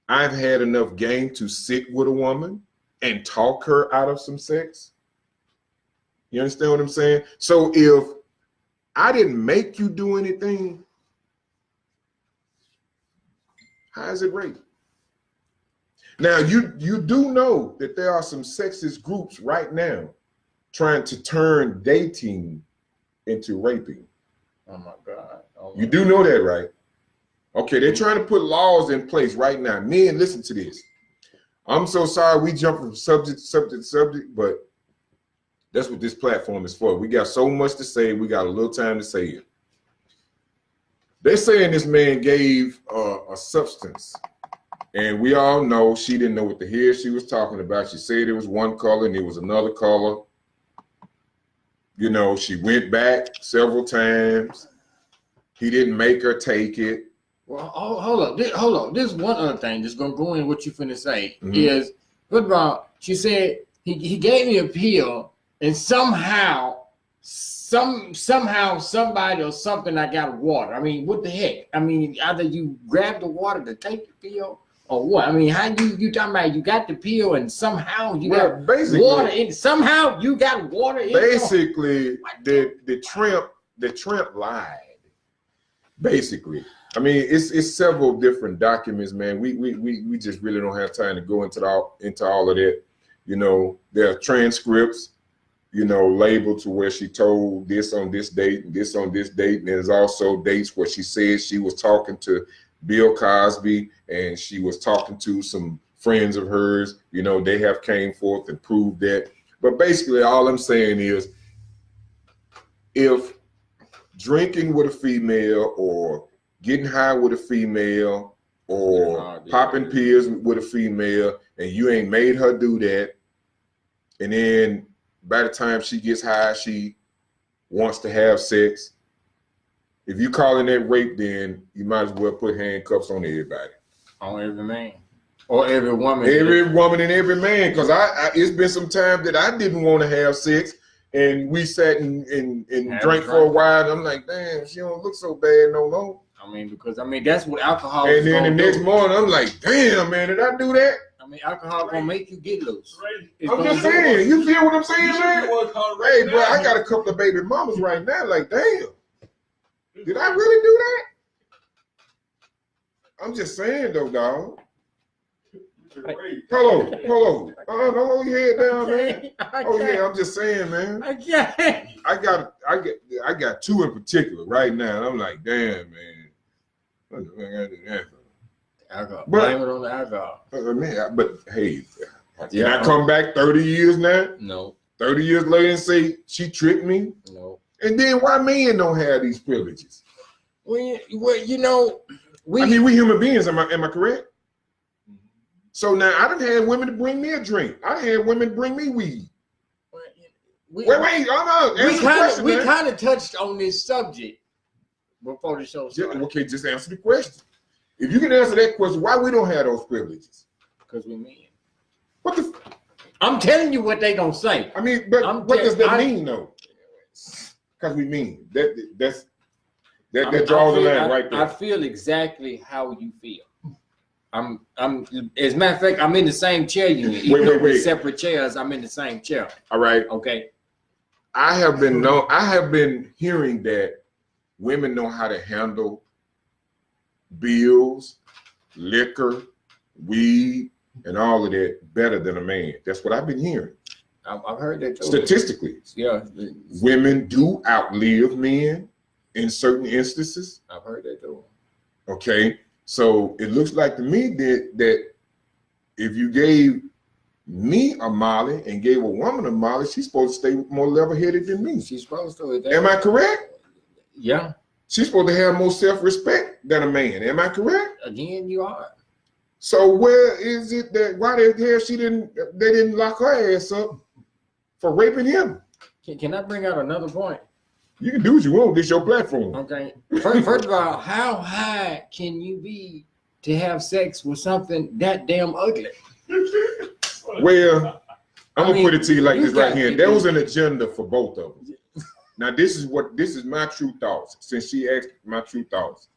I've had enough game to sit with a woman and talk her out of some sex. You understand what I'm saying? So if I didn't make you do anything, how is it rape? Now, you do know that there are some sexist groups right now trying to turn dating into raping. Oh my God. You do know that, right? Okay, they're trying to put laws in place right now. Men, listen to this. I'm so sorry we jump from subject to subject, but that's what this platform is for. We got so much to say. We got a little time to say it. They're saying this man gave a substance, and we all know she didn't know what the hell she was talking about. She said it was one color and it was another color. You know, she went back several times. He didn't make her take it. Well, hold on. This is one other thing that's gonna go in what you finna say is, first of all, she said he gave me a pill, and somehow somebody or something I got water. I mean, what the heck? I mean, either you grab the water to take the pill or what? I mean, how you talking about you got the pill and somehow you got water in somehow you got water in basically the tramp lied. Basically. I mean, it's several different documents, man. We just really don't have time to go into all of that. You know, there are transcripts, you know, labeled to where she told this on this date and this on this date. And there's also dates where she said she was talking to Bill Cosby and she was talking to some friends of hers. You know, they have came forth and proved that. But basically, all I'm saying is, if drinking with a female or getting high with a female or popping pills with a female and you ain't made her do that, and then by the time she gets high, she wants to have sex. If you calling that rape, then you might as well put handcuffs on everybody. On every man. Or every woman. Every woman and every man. Because it's been some time that I didn't want to have sex. And we sat and drank for a while. And I'm like, damn, she don't look so bad no more. I mean, because that's what alcohol is. And then the next morning, I'm like, damn, man, did I do that? I mean, alcohol gonna make you get loose. I'm just saying, you feel what I'm saying, man? Hey, bro, I got a couple of baby mamas right now. Like, damn, did I really do that? I'm just saying, though, dog. Hold on. Don't hold your head down, man. Oh yeah, I'm just saying, man. I got two in particular right now. I'm like, damn, man. What the fuck I do that for? Alcohol. Blame it on the alcohol. But hey, can I come back 30 years now? No. 30 years later and say she tricked me? No. And then why men don't have these privileges? Well, you know, we human beings. Am I correct? So now I done had women to bring me a drink. I had women bring me weed. We kind of touched on this subject before the show started. Okay, just answer the question. If you can answer that question, why we don't have those privileges? Because we men. What the? I'm telling you what they gonna say. I mean, but what does that mean though? Because we mean that draws the line right there. I feel exactly how you feel. I'm as a matter of fact, I'm in the same chair you in. Wait. Separate chairs, I'm in the same chair. All right. Okay. I have been hearing that women know how to handle bills, liquor, weed, and all of that better than a man. That's what I've been hearing. I've heard that too. Statistically. Yeah. Women do outlive men in certain instances. I've heard that too. Okay. So it looks like to me that if you gave me a Molly and gave a woman a Molly, she's supposed to stay more level-headed than me. She's supposed to. Am I correct? Yeah. She's supposed to have more self-respect than a man. Am I correct? Again, you are. So where is it that why the hell they didn't lock her ass up for raping him? Can I bring out another point? You can do what you want. This is your platform. Okay. First of all, how high can you be to have sex with something that damn ugly? Well, I'm gonna put it to you like this right here. There was an agenda for both of them. Now, this is my true thoughts. Since she asked my true thoughts,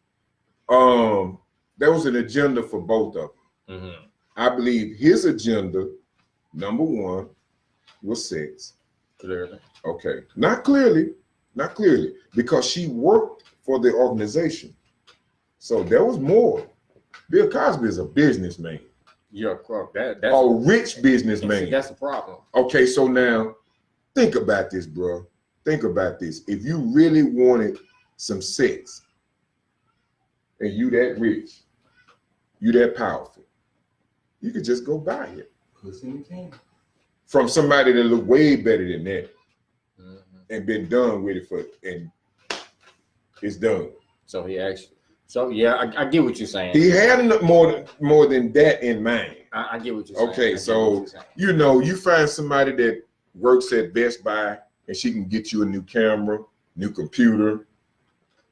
there was an agenda for both of them. Mm-hmm. I believe his agenda, number one, was sex. Clearly. Okay. Not clearly, because she worked for the organization. So there was more. Bill Cosby is a businessman. Yeah, that's a rich businessman. That's the problem. Okay, so now think about this, bro. Think about this. If you really wanted some sex, and you that rich, you that powerful, you could just go buy it Pussy in the can. from somebody that look way better than that Mhm. and been done with it and it's done. So he actually. So yeah, I get what you're saying. He had more than that in mind. I get what you're saying. Okay, I get so what you're saying. you know, you find somebody that works at Best Buy and she can get you a new camera, new computer.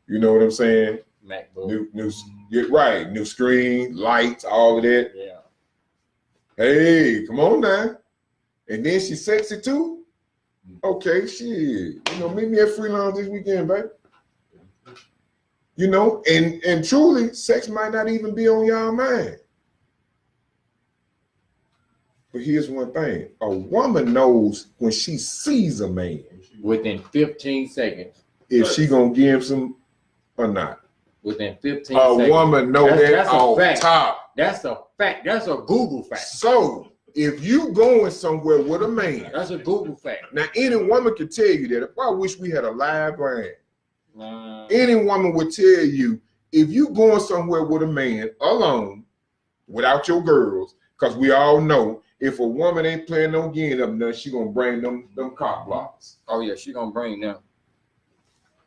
You know what I'm saying? MacBook. New screen, lights, all of that. Yeah. Hey, come on now. And then she's sexy too. Okay, shit. You know, meet me at Freelance this weekend, baby. You know, and truly, sex might not even be on y'all mind. But here's one thing: a woman knows when she sees a man Within 15 seconds. if she gonna give him some or not. Within 15 A seconds. woman know that That's a off fact. top. That's a fact. That's a Google fact. So if you going somewhere with a man, That's a Google fact. now any woman can tell you that. If I wish we had a live line, any woman would tell you if you going somewhere with a man alone, without your girls, because we all know if a woman ain't planning on getting up nothing, she gonna bring them cock blocks. Oh yeah, she gonna bring them.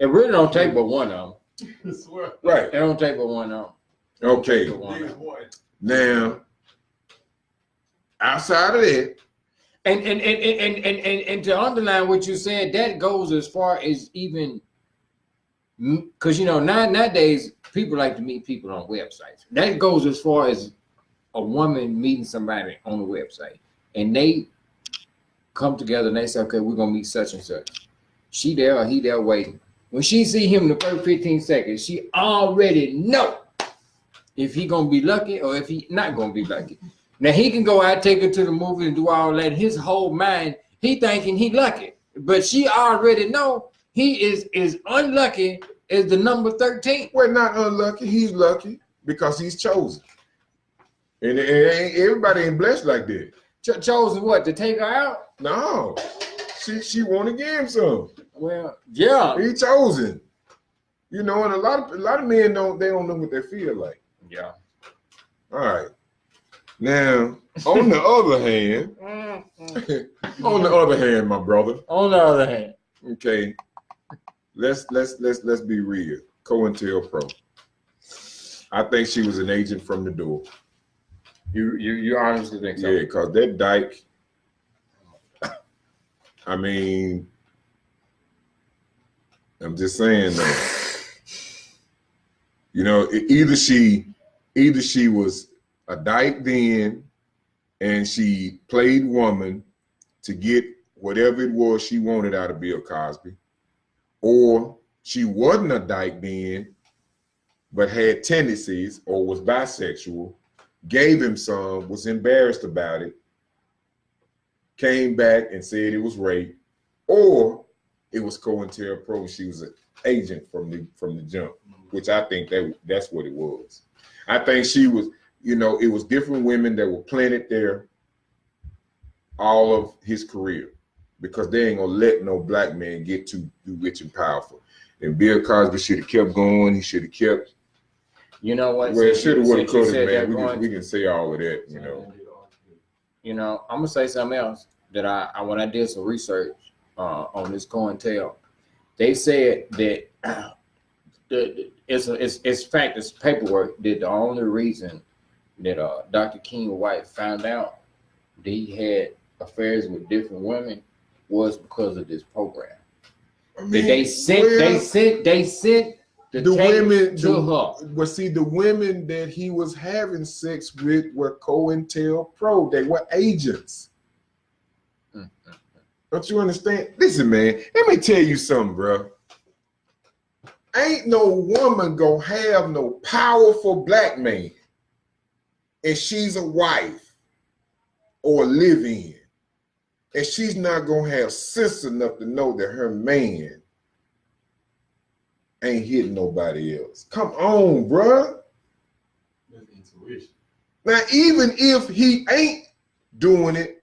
It really don't take but one of them. I swear. Right. It don't take but one of them. Okay. But one of Big them. boy. Now, outside of that, And to underline what you said, that goes as far as even because you know nowadays people like to meet people on websites. That goes as far as a woman meeting somebody on a website, and they come together and they say, okay, we're gonna meet such and such. She there or he there waiting. When she see him in the first 15 seconds, she already know if he gonna be lucky or if he not gonna be lucky. Now he can go out, take her to the movie and do all that. His whole mind, he thinking he lucky, but she already know he is unlucky as the number 13. we're not unlucky. He's lucky because he's chosen. And everybody ain't blessed like that. Chosen what, to take her out? No, she want to give him some. Well, yeah. He chosen. You know, and a lot of men don't know what they feel like. Yeah. All right. Now, on the other hand, my brother. On the other hand, Okay, let's be real. COINTELPRO. I think she was an agent from the door. you honestly think so? Yeah, because that dyke, I mean, I'm just saying though. You know, either she was a dyke then and she played woman to get whatever it was she wanted out of Bill Cosby, or she wasn't a dyke then but had tendencies or was bisexual, gave him some, was embarrassed about it, came back and said it was rape, or it was COINTELPRO. She was an agent from the jump, which I think that's what it was. I think she was, you know, it was different women that were planted there all of his career because they ain't gonna let no black man get too rich and powerful. And Bill Cosby should have kept going. He should have kept. You know what? Well, should have, would have, Since you could have, said man. that, We can say all of that, you know. You know, I'm gonna say something else that I when I did some research on this COINTEL, they said that it's fact, it's paperwork that the only reason that Dr. King White found out that he had affairs with different women was because of this program. I mean, That they sent the women to her. Well, see, the women that he was having sex with were COINTELPRO. They were agents. Don't you understand? Listen, man, let me tell you something, bro. Ain't no woman gonna have no powerful black man, and she's a wife or live in, and she's not gonna have sense enough to know that her man ain't hitting nobody else. Come on, bruh. That's intuition. Now, even if he ain't doing it,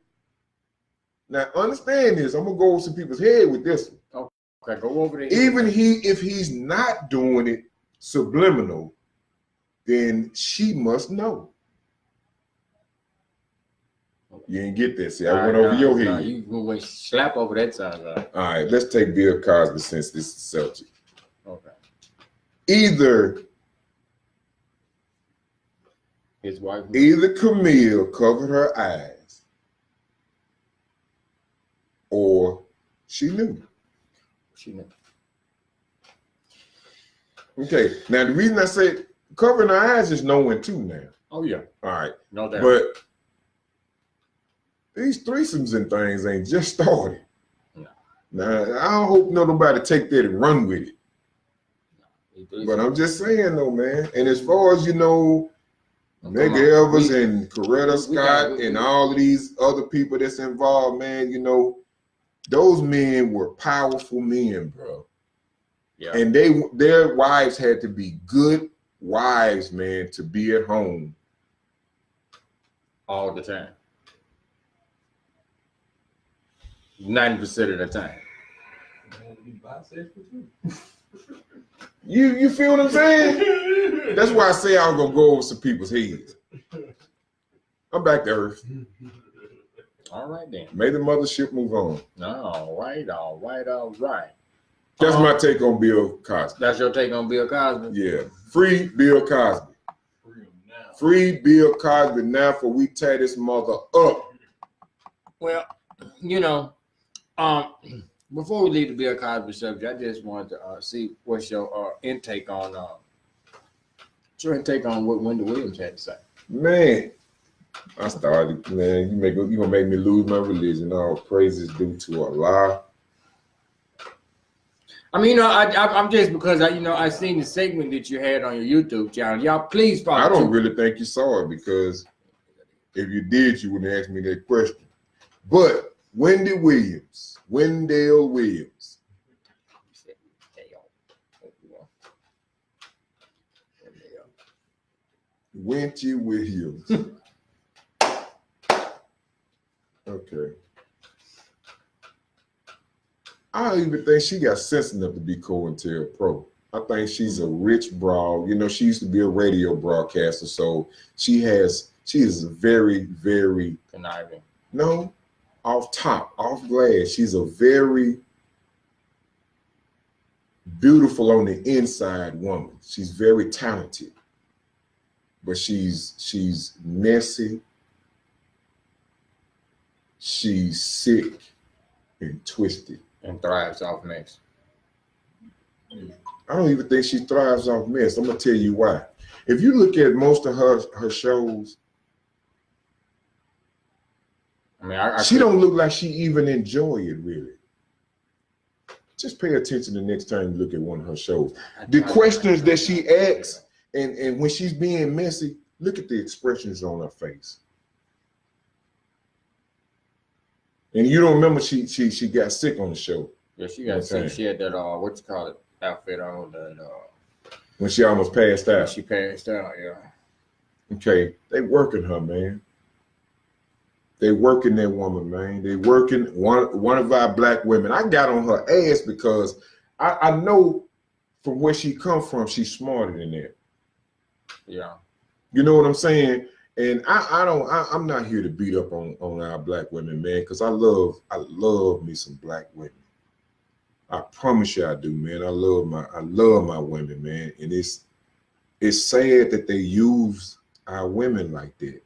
now understand this. I'm gonna go over some people's head with this one. Okay, go over there. Even if he's not doing it subliminal, then she must know. You ain't get that. See, I went over your head. You went slap over that side. All right, let's take Bill Cosby since this is the subject. Okay. Either His wife. Either Camille covered her eyes or she knew. She knew. Okay, now the reason I said covering her eyes is knowing too now. Oh, yeah. All right. No doubt. But these threesomes and things ain't just started. No. Now, I don't hope nobody take that and run with it. No. But I'm just saying though, man. And as far as you know, Meg Evers and Coretta Scott and all of these other people that's involved, man, you know, those men were powerful men, bro. Yeah. And their wives had to be good wives, man, to be at home all the time. 90% of the time. You feel what I'm saying? That's why I say I was gonna go over some people's heads. I'm back to earth. All right then. May the mothership move on. All right. That's my take on Bill Cosby. That's your take on Bill Cosby? Yeah. Free Bill Cosby. Free Bill Cosby now for we tear this mother up. Well, you know, before we leave the Bill Cosby subject, I just wanted to see what's your intake on what Wendy Williams had to say. Man, I started, man, you gonna make me lose my religion. All praises due to Allah. I mean, you know, I'm just because I seen the segment that you had on your YouTube channel. Y'all, please follow. I don't really think you saw it because if you did, you wouldn't ask me that question. But Wendell Williams. Wendy Williams. Okay. I don't even think she got sense enough to be COINTELPRO. I think she's a rich broad. You know, she used to be a radio broadcaster, so she is very, very conniving. No, off glass. She's a very beautiful on the inside woman. She's very talented, but she's messy. She's sick and twisted. And thrives off mess. I don't even think she thrives off mess. I'm gonna tell you why. If you look at most of her shows, I mean, she don't look like she even enjoy it really. Just pay attention the next time you look at one of her shows. The questions that she asks, and when she's being messy, look at the expressions on her face. And you don't remember she got sick on the show. Yeah, she got sick. She had that outfit on that when she almost passed out. She passed out, yeah. Okay, they working her, man. They working that woman, man. They working one of our black women. I got on her ass because I know from where she come from, she's smarter than that. Yeah. You know what I'm saying? And I'm not here to beat up on our black women, man, because I love me some black women. I promise you I do, man. I love my women, man. And it's sad that they use our women like that.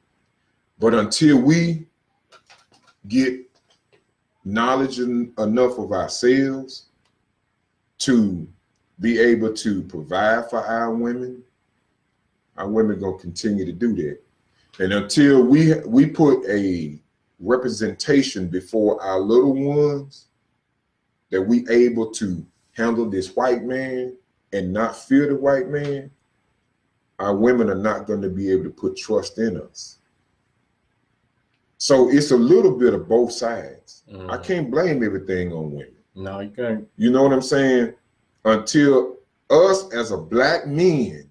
But until we get knowledge enough of ourselves to be able to provide for our women gonna continue to do that. And until we put a representation before our little ones that we able to handle this white man and not fear the white man, our women are not going to be able to put trust in us. So it's a little bit of both sides. I can't blame everything on women. No, you can't. You know what I'm saying? Until us as a black men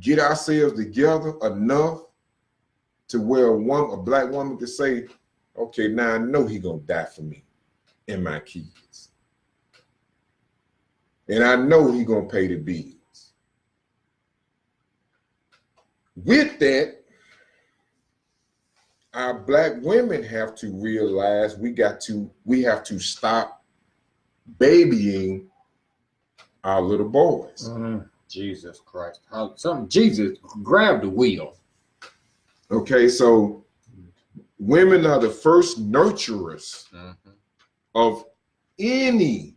get ourselves together enough to where a black woman can say, okay, now I know he gonna die for me and my kids. And I know he gonna pay the bills. With that, our Black women have to realize we have to stop babying our little boys. Jesus Christ. Jesus, grab the wheel. Okay, so women are the first nurturers of any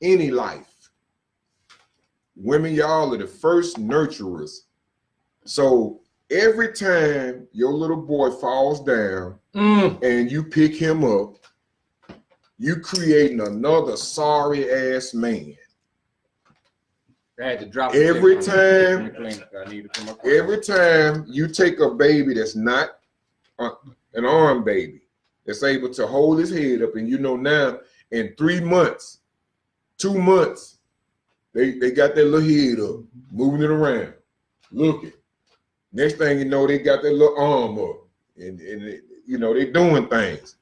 life. Women, y'all are the first nurturers. So every time your little boy falls down and you pick him up, you creating another sorry ass man. I had to drop every time you take a baby that's not an arm baby, that's able to hold his head up, and you know now in 3 months, 2 months, they got their little head up, moving it around, looking. Next thing you know, they got their little arm up, and you know, they doing things.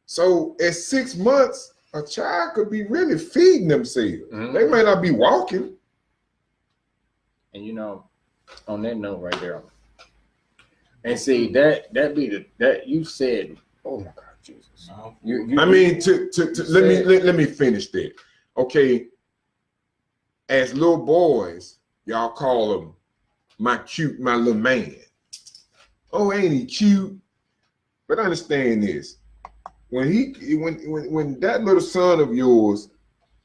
So at 6 months, a child could be really feeding themselves. They may not be walking. And you know, on that note right there, and see that you said, oh my God, Jesus. Let me finish that. Okay, as little boys, y'all call him my little man. Oh, ain't he cute? But understand this. When that little son of yours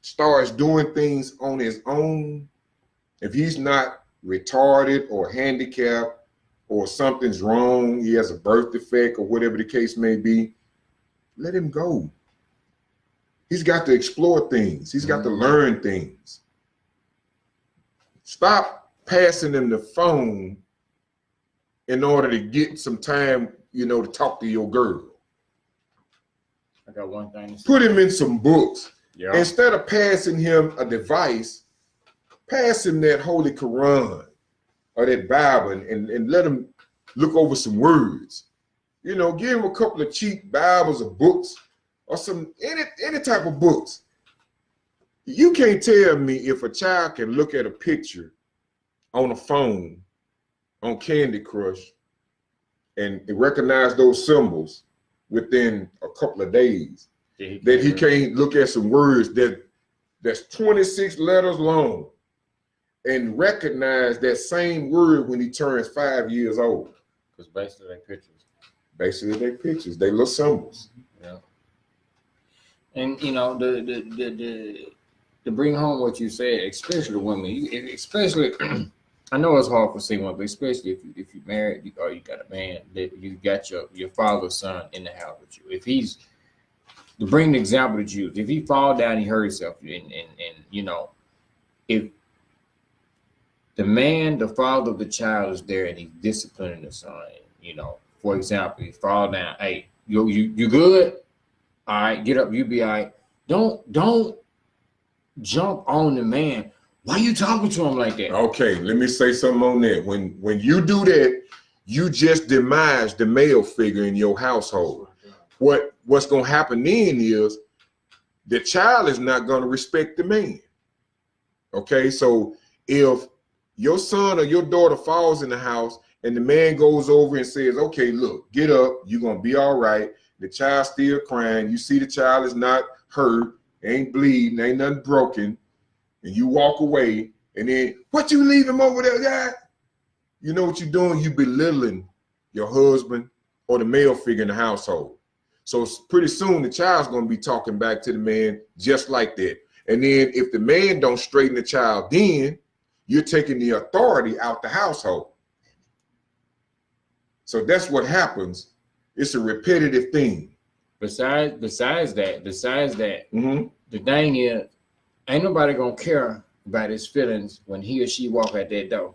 starts doing things on his own, if he's not retarded or handicapped or something's wrong, he has a birth defect or whatever the case may be, let him go. He's got to explore things. He's got to learn things. Stop passing him the phone in order to get some time, you know, to talk to your girl. I got one thing to say. Put him in some books. Yeah. Instead of passing him a device, pass him that Holy Quran or that Bible and let him look over some words. You know, give him a couple of cheap Bibles or books or some any type of books. You can't tell me if a child can look at a picture on a phone on Candy Crush and recognize those symbols within a couple of days, that he can't look at some words that's 26 letters long and recognize that same word when he turns 5 years old. Because basically they're pictures. They little symbols. Yeah. And you know, the to bring home what you said, especially women, especially I know it's hard for someone, but especially if you're married or you got a man that you got your father's son in the house with you. If he's, to bring the example that you, if he fall down, he hurt himself, and you know, if the man, the father of the child is there and he's disciplining the son, you know, for example, he fall down, hey, you good? All right, get up, you be all right. Don't jump on the man. Why are you talking to him like that? Okay, let me say something on that. When you do that, you just demise the male figure in your household. What's gonna happen then is the child is not gonna respect the man. Okay, so if your son or your daughter falls in the house and the man goes over and says, okay, look, get up, you're gonna be all right. The child's still crying. You see the child is not hurt, ain't bleeding, ain't nothing broken. And you walk away, and then, what you leave him over there, guy? You know what you're doing? You belittling your husband or the male figure in the household. So pretty soon the child's gonna be talking back to the man just like that. And then if the man don't straighten the child, then you're taking the authority out the household. So that's what happens. It's a repetitive thing. Besides that, the thing is, ain't nobody gonna care about his feelings when he or she walk out that door.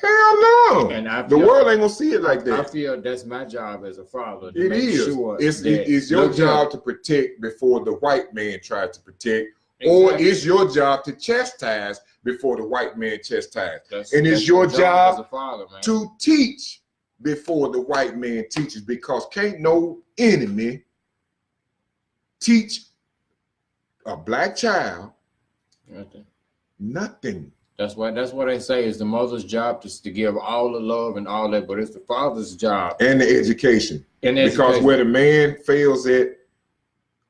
Hell no. And the world ain't gonna see it like that. I feel that's my job as a father. It is. Sure it's your job to protect before the white man tries to protect, or it's your job to chastise before the white man chastises. And it's your job as a father, man, to teach before the white man teaches, because can't no enemy teach a black child nothing. That's what they say is the mother's job to give all the love and all that, but it's the father's job and the education. and Because where the man fails at,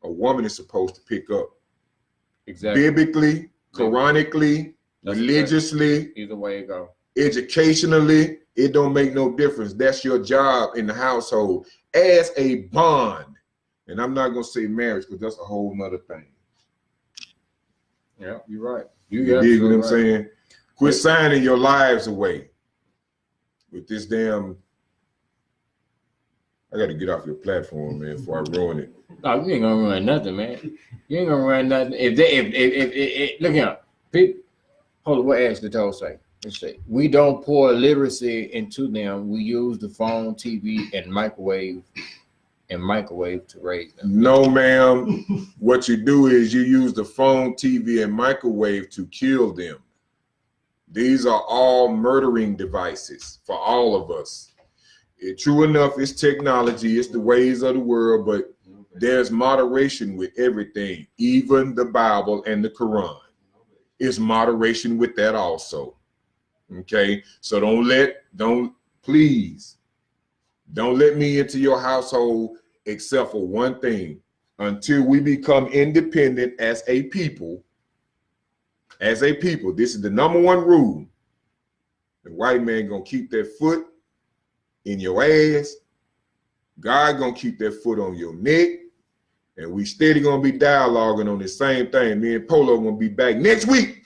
a woman is supposed to pick up. exactly Biblically, Quranically, That's religiously, exactly. Either way it go. educationally, it don't make no difference. That's your job in the household as a bond. And I'm not gonna say marriage because that's a whole nother thing. Yeah, you're right. You dig what I'm saying? Quit signing your lives away with this damn. I got to get off your platform, man, before I ruin it. No, you ain't gonna run nothing, man. You ain't gonna run nothing. If look here, people. Hold on, what Ashley told say? Let's see. We don't pour literacy into them. We use the phone, TV, and microwave to raise them. No, ma'am. What you do is you use the phone, TV, and microwave to kill them. These are all murdering devices for all of us. True enough, it's technology, it's the ways of the world, but there's moderation with everything, even the Bible and the Quran. It's moderation with that also. Okay, so please don't let me into your household except for one thing. Until we become independent as a people, this is the number one rule. The white man gonna keep that foot in your ass. God gonna keep that foot on your neck. And we steady gonna be dialoguing on the same thing. Me and Polo gonna be back next week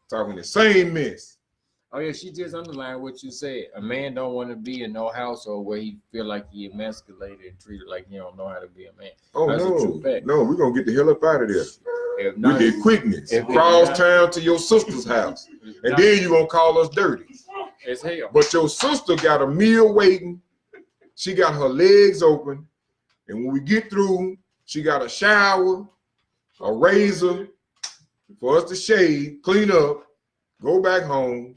talking the same mess. Oh yeah, she just underlined what you said. A man don't want to be in no household where he feel like he emasculated and treated like he don't know how to be a man. Oh, that's no, a true fact. no, we're gonna get the hell up out of there. If not, With the quickness. if Cross not- town to your sister's house. And then you gonna call us dirty. it's hell. But your sister got a meal waiting. She got her legs open. And when we get through, she got a shower, a razor for us to shave, clean up, go back home.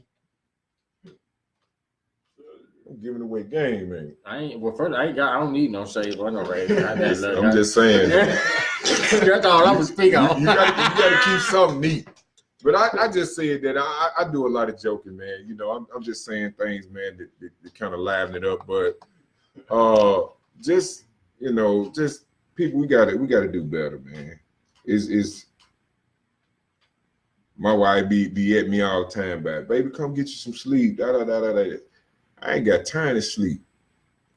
I'm giving away game, man. I don't need no shave or no razor. I'm just saying. That's all I was speaking on. You gotta keep something neat. But I just said that I do a lot of joking, man. You know, I'm just saying things, man, that kind of liven it up. But just people, we gotta do better, man. Is my wife be at me all the time, baby, come get you some sleep. I ain't got time to sleep.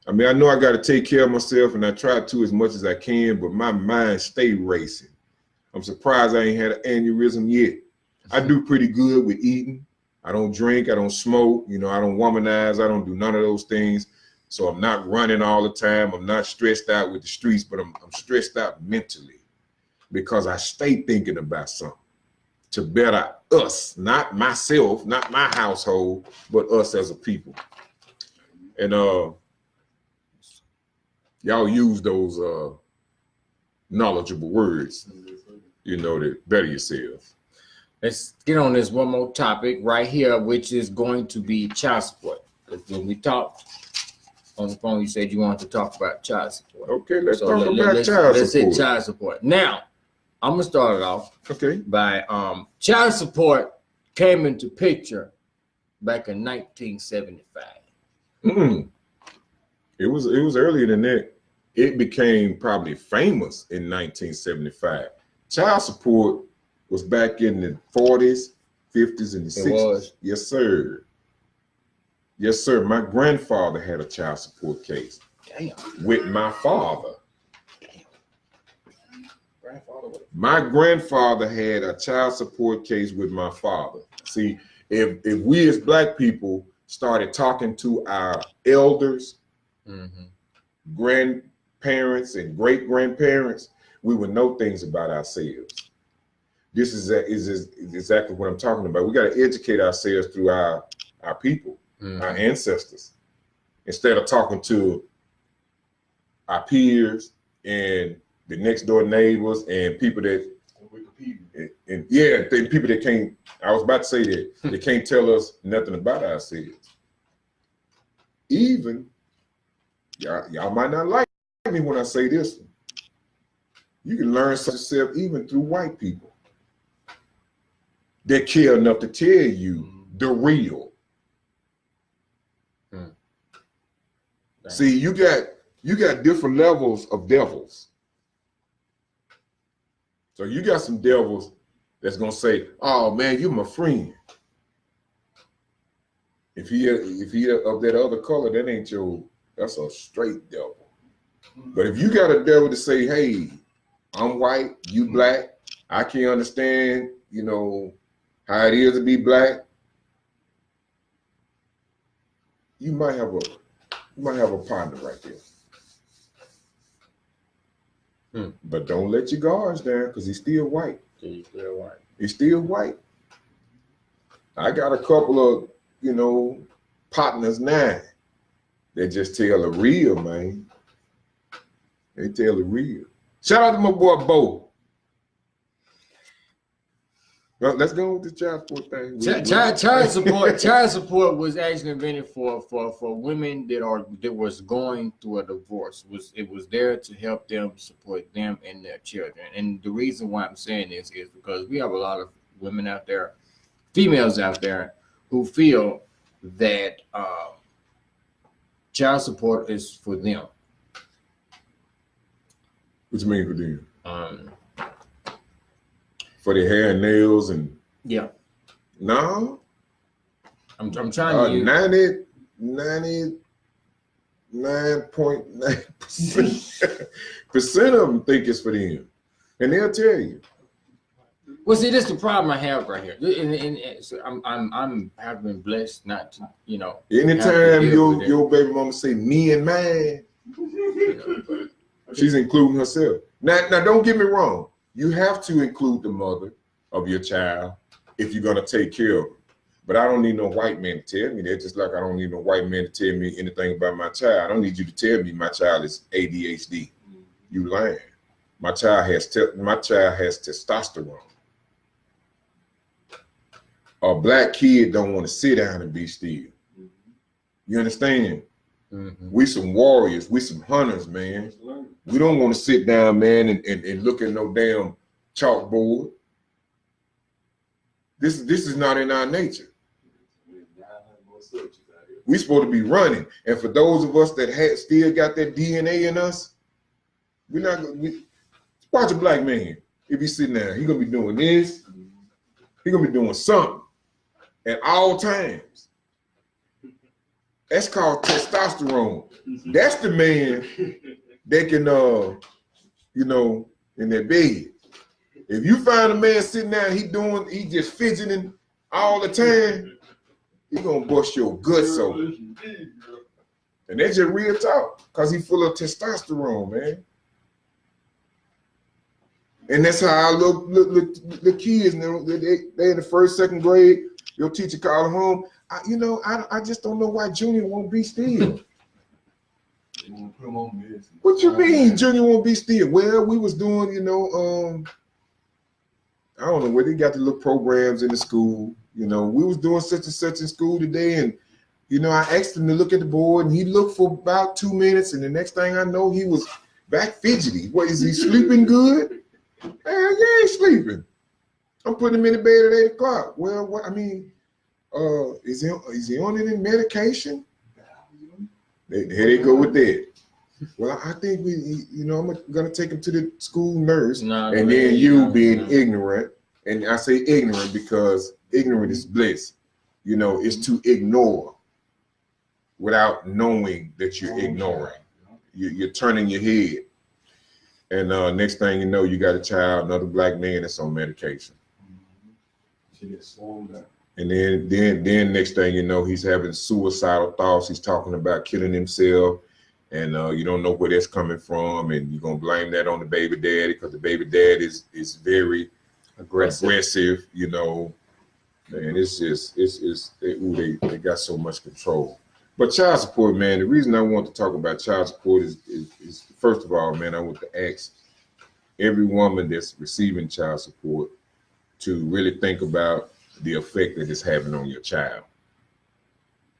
I mean, I know I got to take care of myself, and I try to as much as I can, but my mind stay racing. I'm surprised I ain't had an aneurysm yet. I do pretty good with eating. I don't drink. I don't smoke. You know, I don't womanize. I don't do none of those things. So I'm not running all the time. I'm not stressed out with the streets, but I'm stressed out mentally because I stay thinking about something to better us, not myself, not my household, but us as a people. And y'all use those knowledgeable words, you know, to better yourself. Let's get on this one more topic right here, which is going to be child support. When we talked on the phone, you said you wanted to talk about child support. Okay, let's talk about child support. Let's hit child support. Now, I'm gonna start it off. Okay. By child support came into picture back in 1975. It was earlier than that. It became probably famous in 1975. Child support was back in the 40s, 50s, and the 60s. Was. Yes, sir. Yes, sir. My grandfather had a child support case. Damn. With my father. Grandfather. My grandfather had a child support case with my father. See, if we as Black people started talking to our elders, grandparents, and great-grandparents, we would know things about ourselves. This is exactly what I'm talking about. We got to educate ourselves through our people, our ancestors, instead of talking to our peers and the next door neighbors and people that people that can't. I was about to say that they can't tell us nothing about ourselves. Even y'all might not like me when I say this. You can learn yourself even through white people. that care enough to tell you the real. See, you got different levels of devils. So you got some devils that's gonna say, "Oh man, you my friend." If he of that other color, that ain't your. That's a straight devil. But if you got a devil to say, "Hey, I'm white, you black, I can't understand, you know, how it is to be black," you might have a partner right there. But don't let your guards down, because he's still white. He's still white. He's still white. I got a couple of, you know, partners now that just tell the real, man. They tell the real. Shout out to my boy Bo. Well, let's go with the child support thing. Child support was actually invented for women that was going through a divorce. It was there to help them, support them and their children. And the reason why I'm saying this is because we have a lot of women out there, females out there, who feel that child support is for them. What you mean for them? For their hair and nails and yeah. No. I'm trying to 99.9% of them think it's for them, and they'll tell you. Well, see, this is the problem I have right here, and so I'm have been blessed not to, you know. Anytime your baby mama say me and mine, she's including herself. Now, don't get me wrong. You have to include the mother of your child if you're gonna take care of them. But I don't need no white man to tell me that. Just like I don't need no white man to tell me anything about my child. I don't need you to tell me my child is ADHD. You lying. My child has testosterone. A black kid don't want to sit down and be still. You understand? We some warriors. We some hunters, man. We don't want to sit down, man, and look at no damn chalkboard. This is not in our nature. We supposed to be running. And for those of us that still got that DNA in us, we're not gonna watch a black man. If he's sitting there, he's gonna be doing this, he's gonna be doing something at all times. That's called testosterone. That's the man that can you know, in their bed. If you find a man sitting there, he just fidgeting all the time, he gonna bust your guts open. And that's just real talk, because he full of testosterone, man. And that's how I look the kids, they in the first, second grade, your teacher called home. I just don't know why Junior won't be still. What you mean Junior won't be still? Well, we was doing, I don't know where they got the little programs in the school. We was doing such and such in school today, and I asked him to look at the board, and he looked for about 2 minutes, and the next thing I know, he was back fidgety. What, is he sleeping good? Hell yeah, he's sleeping. I'm putting him in the bed at 8 o'clock. Well, what I mean, is he on any medication? Here they go with that. Well, I think I'm gonna take him to the school nurse, and then you being ignorant, and I say ignorant because ignorant is bliss. It's to ignore without knowing that you're ignoring. You're turning your head, and next thing you know, you got a child, another black man that's on medication. And then next thing you know, he's having suicidal thoughts. He's talking about killing himself, and you don't know where that's coming from, and you're gonna blame that on the baby daddy because the baby dad is very aggressive, and they got so much control. But child support, man, the reason I want to talk about child support is first of all, man, I want to ask every woman that's receiving child support to really think about the effect that it's having on your child.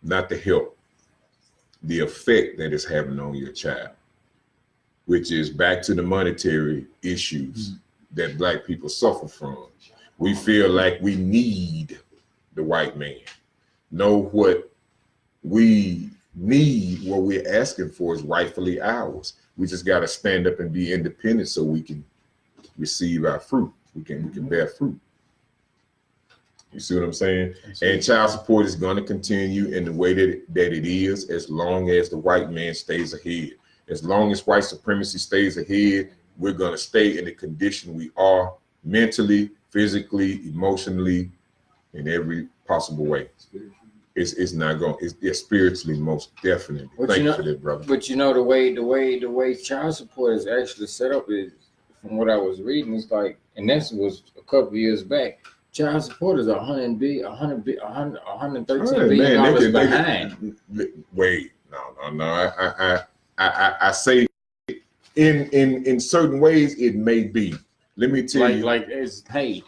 Not the help, the effect that it's having on your child, which is back to the monetary issues that black people suffer from. We feel like we need the white man. Know what we need, what we're asking for is rightfully ours. We just got to stand up and be independent so we can receive our fruit. We can bear fruit. You see what I'm saying? And child support is going to continue in the way that it is as long as the white man stays ahead. As long as white supremacy stays ahead, we're going to stay in the condition we are mentally, physically, emotionally, in every possible way. It's not going. It's spiritually most definitely. Thank you for that, brother. But you know the way child support is actually set up is, from what I was reading, it's like, and this was a couple of years back. Child support is $113 billion behind. Wait, no. I say in certain ways it may be. Let me tell you, like it's paid.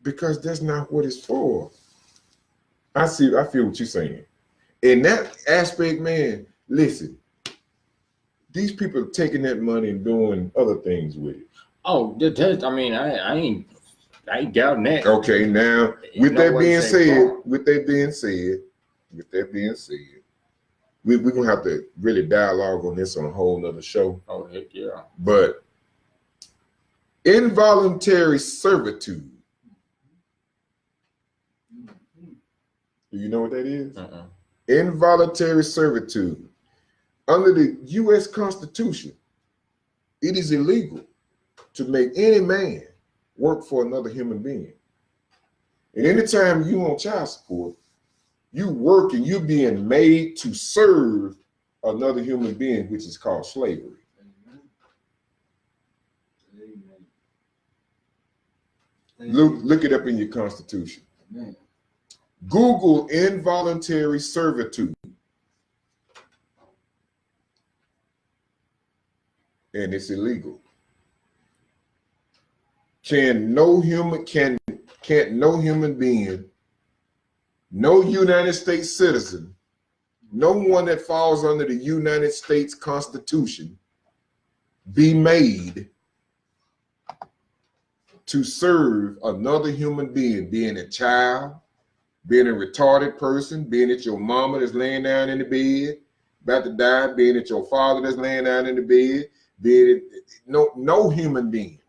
Because that's not what it's for. I feel what you're saying. In that aspect, man, listen, these people are taking that money and doing other things with it. Oh, I mean, I ain't doubting that. Okay, now with that being said, we're gonna have to really dialogue on this on a whole nother show. Oh, heck yeah. But involuntary servitude. Do you know what that is? Involuntary servitude. Under the U.S. Constitution, it is illegal to make any man work for another human being. And anytime you on child support, you working, you're being made to serve another human being, which is called slavery. Look it up in your Constitution. Amen. Google involuntary servitude. And it's illegal. Can't no human being, no United States citizen, no one that falls under the United States Constitution be made to serve another human being, being a child, being a retarded person, being it your mama that's laying down in the bed, about to die, being it your father that's laying down in the bed, being it no human being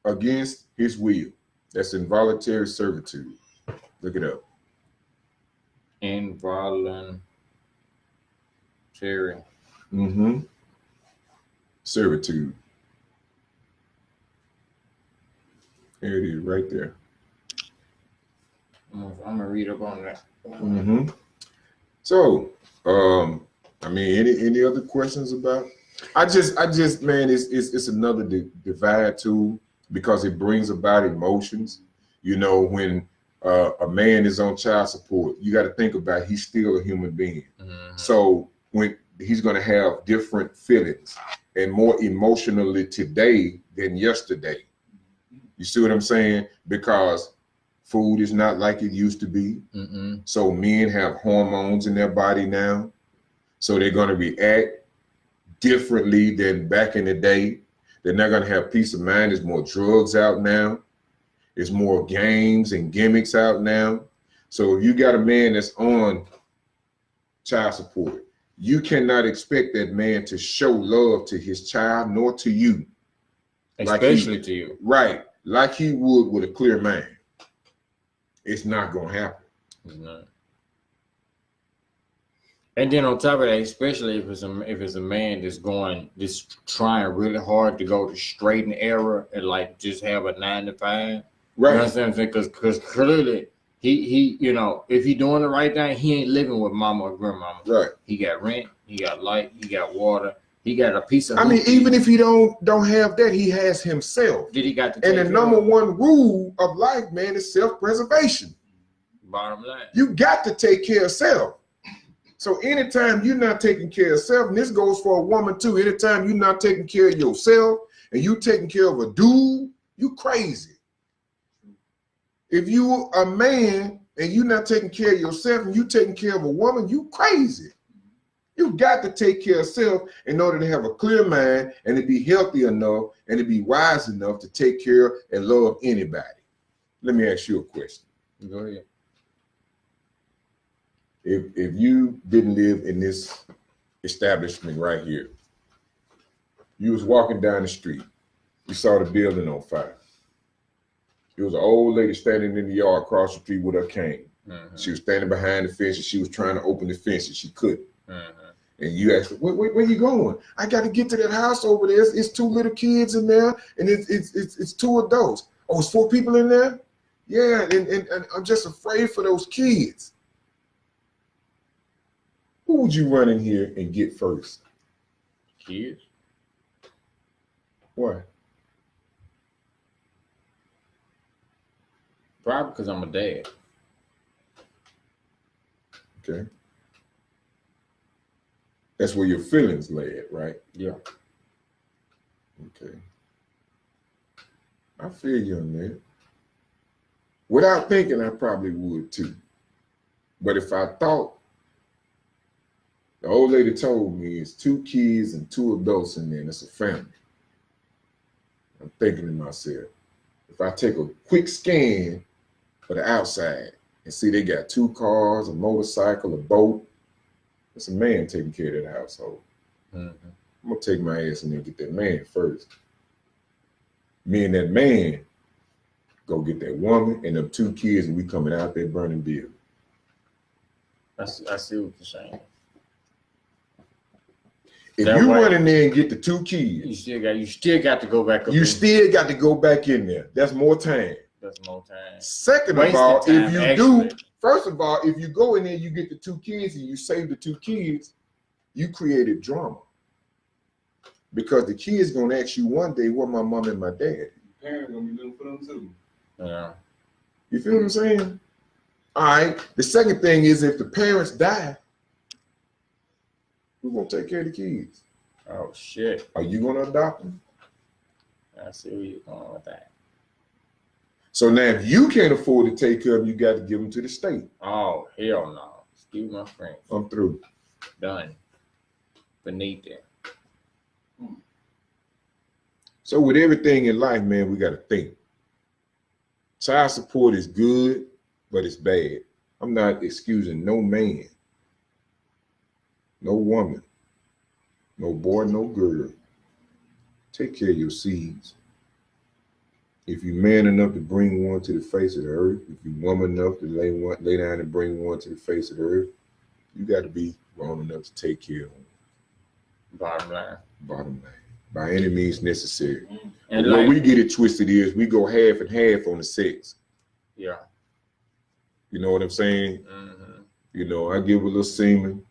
against his will. That's involuntary servitude. Look it up. Involuntary. Servitude. There it is, right there. I'm gonna read up on that. So, I mean, any other questions about? I just, man, it's another divide tool because it brings about emotions. You know, when a man is on child support, you got to think about he's still a human being. So when he's going to have different feelings and more emotionally today than yesterday. You see what I'm saying? Because food is not like it used to be. So men have hormones in their body now. So they're going to react differently than back in the day. They're not going to have peace of mind. There's more drugs out now. There's more games and gimmicks out now. So if you got a man that's on child support, you cannot expect that man to show love to his child nor to you. Especially to you. Right. Like he would with a clear mind. It's not going to happen. It's not. And then on top of that, especially if it's a man that's trying really hard to go the straight and narrow and like just have a 9 to 5. Right. You know what I'm saying? Because clearly he you know, if he doing the right thing, he ain't living with mama or grandmama. Right. He got rent, he got light, he got water, he got a piece of. I mean, even if he don't have that, he has himself. Did he got to? And the number one rule of life, man, is self-preservation. Bottom line. You got to take care of self. So anytime you're not taking care of self, and this goes for a woman too, anytime you're not taking care of yourself and you taking care of a dude, you crazy. If you a man and you're not taking care of yourself and you taking care of a woman, you crazy. You got to take care of self in order to have a clear mind and to be healthy enough and to be wise enough to take care and love anybody. Let me ask you a question. Go ahead. If you didn't live in this establishment right here, you was walking down the street, you saw the building on fire. There was an old lady standing in the yard across the street with her cane. Mm-hmm. She was standing behind the fence and she was trying to open the fence and she couldn't. Mm-hmm. And you asked her, where you going? I got to get to that house over there. It's 2 little kids in there and it's 2 adults. Oh, it's 4 people in there? Yeah, and I'm just afraid for those kids. Who would you run in here and get first? Kids? Why? Probably because I'm a dad. Okay. That's where your feelings lay at, right? Yeah. Okay. I feel you on that. Without thinking, I probably would too. But if I thought, the old lady told me it's 2 kids and 2 adults in there, and it's a family. I'm thinking to myself, if I take a quick scan of the outside and see they got 2 cars, a motorcycle, a boat, it's a man taking care of that household. Mm-hmm. I'm gonna take my ass in there and get that man first. Me and that man go get that woman and them 2 kids, and we coming out there burning building. I see what you're saying. If That you way- run in there and get the 2 You kids, still got to go back up. you still got to go back in there. That's more time. That's more time. Second of Wasted all, time, if you actually. do, first of all, if you go in there, you get the 2 kids and you save the 2 kids, you created drama. Because the kids gonna ask you one day, where my mom and my dad? Parents gonna be looking for them too. Yeah. You feel what I'm saying? All right. The second thing is if the parents die, who's gonna take care of the kids? Oh shit. Are you gonna adopt them? I see where you're going with that. So now if you can't afford to take care of them, you got to give them to the state. Oh hell no. Excuse my friend. I'm through. Done. Beneath it. So with everything in life, man, we got to think. Child support is good, but it's bad. I'm not excusing no man, no woman, no boy, no girl. Take care of your seeds. If you're man enough to bring one to the face of the earth, if you're woman enough to lay down and bring one to the face of the earth, you got to be grown enough to take care of them. Bottom line. Bottom line. By any means necessary. And Where like, we get it twisted is we go half and half on the sex. yeah. You know what I'm saying? Mm-hmm. You know, I give a little semen,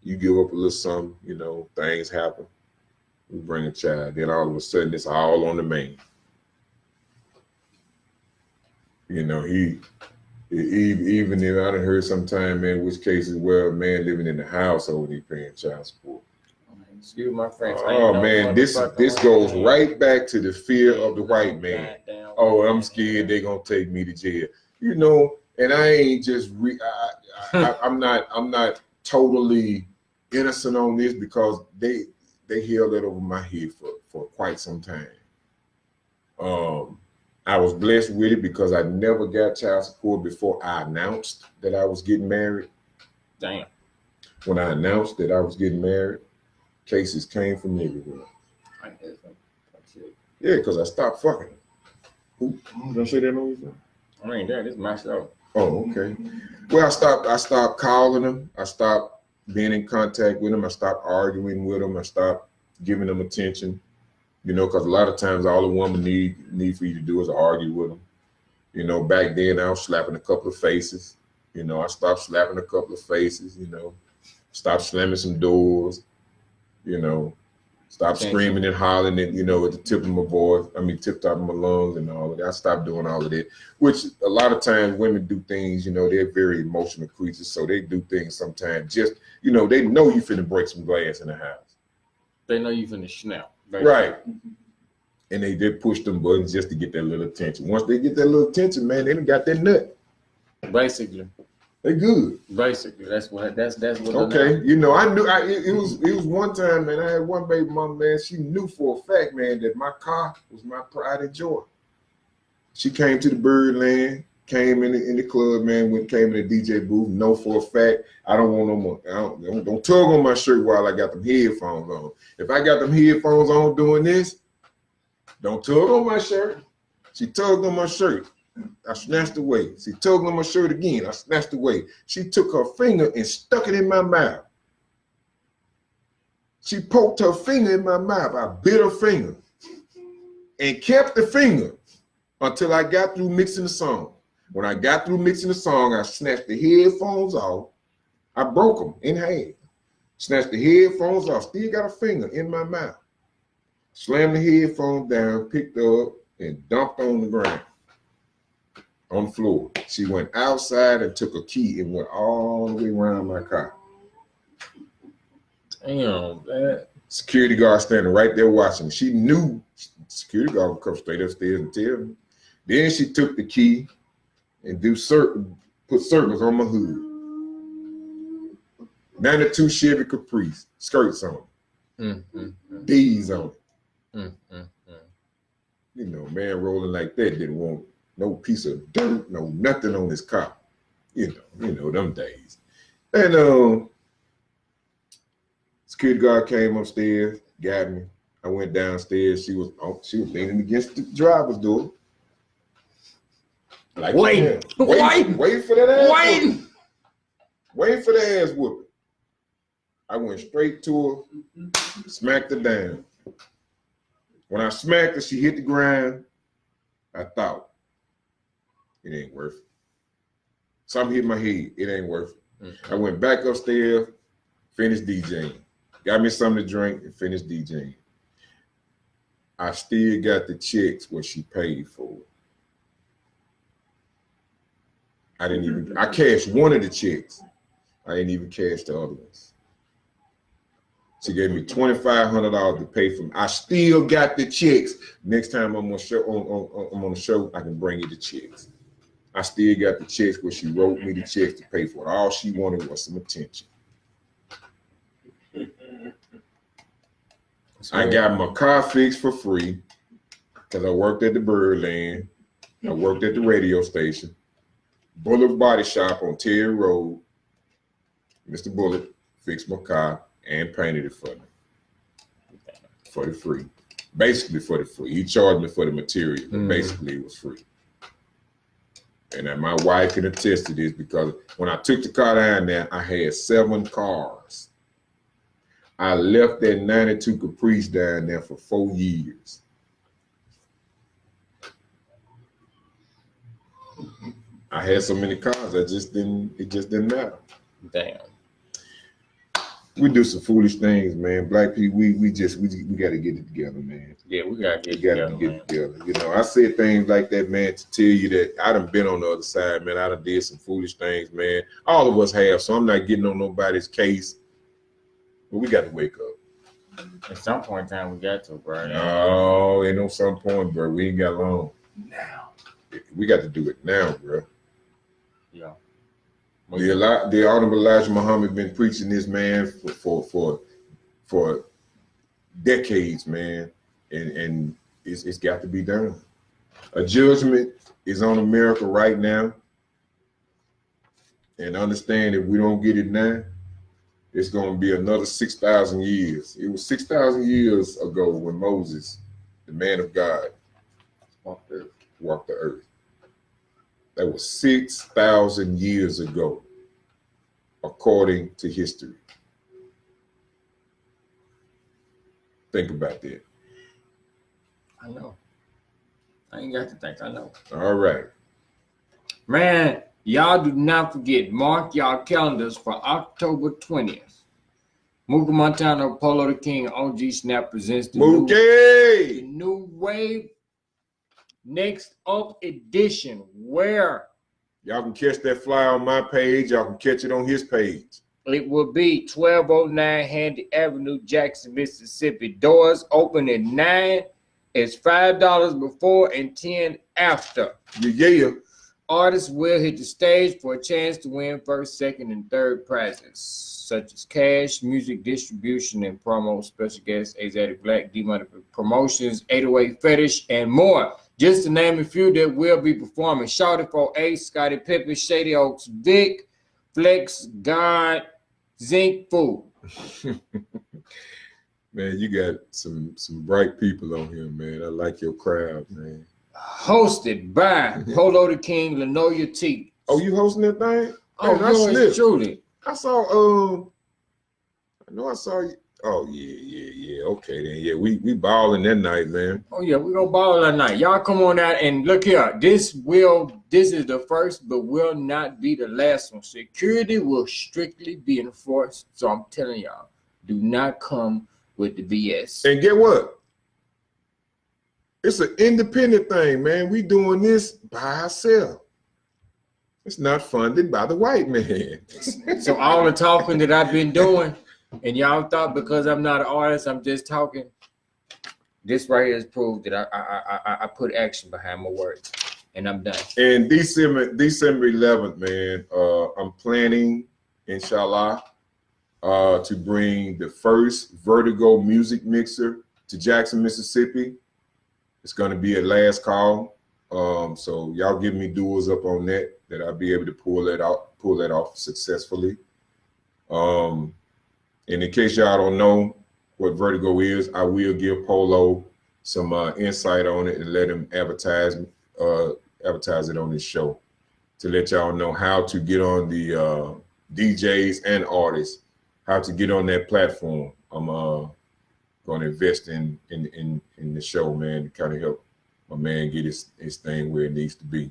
you give up a little something, you know, things happen. We bring a child, then all of a sudden it's all on the man. You know, even if I done heard sometime, man, which cases where a man living in the household, he paying child support. Excuse my French. Oh man, this goes right back to the fear of the white man. Oh, I'm scared they're gonna take me to jail. You know, and I ain't just I'm not totally innocent on this because they held that over my head for quite some time. I was blessed with it because I never got child support before I announced that I was getting married. Damn. When I announced that I was getting married, cases came from everywhere. I guess that's it. Yeah, because I stopped fucking. Who did I say that on your? I mean, that is my show. Oh, okay. Well, I stopped calling them. I stopped being in contact with them. I stopped arguing with them. I stopped giving them attention. You know, because a lot of times all a woman need for you to do is argue with them. You know, back then I was slapping a couple of faces. You know, I stopped slapping a couple of faces. You know, stopped slamming some doors. You know, stop screaming and hollering at, you know, at the tip of my voice. I mean, tip top of my lungs and all of that. I stopped doing all of that, which a lot of times women do things, you know, they're very emotional creatures. So they do things sometimes just, you know, they know you finna break some glass in the house. They know you finna snap. Basically. Right. And they did push them buttons just to get that little attention. Once they get that little attention, man, they done got that nut. Basically. They good. Basically, that's what. Okay, you know, I knew. It was one time, man. I had one baby mama, man. She knew for a fact, man, that my car was my pride and joy. She came to the Birdland, came in the club, man. Came in the DJ booth. Know for a fact, I don't want no more. Don't tug on my shirt while I got them headphones on. If I got them headphones on doing this, don't tug on my shirt. She tugged on my shirt. I snatched away. She tugged on my shirt again. I snatched away. She took her finger and stuck it in my mouth. She poked her finger in my mouth. I bit her finger and kept the finger until I got through mixing the song. When I got through mixing the song, I snatched the headphones off. I broke them in half. Snatched the headphones off. Still got a finger in my mouth. Slammed the headphones down, picked her up, and dumped on the ground. On the floor. She went outside and took a key and went all the way around my car. Damn, man. Security guard standing right there watching. She knew security guard would come straight upstairs and tell me. Then she took the key and put circles on my hood. 92 Chevy Caprice, skirts on it. D's on it. You know, man rolling like that didn't want no piece of dirt, no nothing on his car. You know them days. And security guard came upstairs, got me. I went downstairs. She was leaning against the driver's door. Like waiting for that ass whooping. Waiting for the ass whooping. I went straight to her, smacked her down. When I smacked her, she hit the ground. I thought, it ain't worth it. Something hit my head. It ain't worth it. I went back upstairs, finished DJing. Got me something to drink and finished DJing. I still got the checks what she paid for. I cashed one of the checks. I didn't even cash the other ones. She gave me $2,500 to pay for them. I still got the checks. Next time I'm on the show, I can bring you the checks. I still got the checks where she wrote me the checks to pay for it. All she wanted was some attention. I got my car fixed for free because I worked at the Birdland. I worked at the radio station. Bullet Body Shop on Terry Road. Mr. Bullet fixed my car and painted it for me. For the free. Basically for the free. He charged me for the material, but basically it was free. And my wife can attest to this because when I took the car down there, I had 7 cars. I left that 92 Caprice down there for 4 years. I had so many cars, it just didn't matter. Damn. We do some foolish things, man. Black people, we got to get it together, man. Yeah, we got to get it together. You know, I said things like that, man, to tell you that I done been on the other side, man. I done did some foolish things, man. All of us have, so I'm not getting on nobody's case. But we got to wake up. At some point in time, we got to, bro. No, ain't no some point, bro. We ain't got long. Now. We got to do it now, bro. Yeah. The Honorable Elijah Muhammad been preaching this, man, for decades, man, and it's got to be done. A judgment is on America right now, and understand if we don't get it now, it's going to be another 6,000 years. It was 6,000 years ago when Moses, the man of God, walked the earth. That was 6,000 years ago, according to history. Think about that. I know. I ain't got to think. I know. All right. Man, y'all do not forget, mark y'all calendars for October 20th. Mookie Montana, Polo the King, OG Snap presents the new Wave Next Up edition, where y'all can catch that flyer on my page. Y'all can catch it on his page. it will be 1209 Handy Avenue, Jackson, Mississippi. Doors open at 9. It's $5 before and 10 after. Yeah. artists will hit the stage for a chance to win first, second, and third prizes, such as cash, music distribution, and promo, special guests, Aziatikk Blakk, D-Money Promotions, 808 Fetish, and more. Just to name a few that will be performing. Shawty 4A, Scotty Pippen, Shady Oaks, Vic, Flex, God, Zinc, Food. Man, you got some bright people on here, man. I like your crowd, man. Hosted by Polo the King, Lanoya T. Oh, you hosting that thing? Oh, Man, I yours slipped. truly. I saw I know I saw you. Oh yeah. Okay then. Yeah, we balling that night, man. Oh yeah, we gonna ball that night. Y'all come on out and look here. This is the first, but will not be the last one. Security will strictly be enforced. So I'm telling y'all, do not come with the BS. And get what? It's an independent thing, man. We doing this by ourselves. It's not funded by the white man. So all the talking that I've been doing, and y'all thought because I'm not an artist, I'm just talking. This right here is proof that I put action behind my words, and I'm done. And December 11th, man, I'm planning, inshallah, to bring the first Vertigo music mixer to Jackson, Mississippi. It's going to be a last call. So y'all give me duels up on that I'll be able to pull that off successfully. And in case y'all don't know what Vertigo is, I will give Polo some insight on it and let him advertise it on this show to let y'all know how to get on the DJs and artists, how to get on that platform. I'm going to invest in the show, man, to kind of help my man get his thing where it needs to be.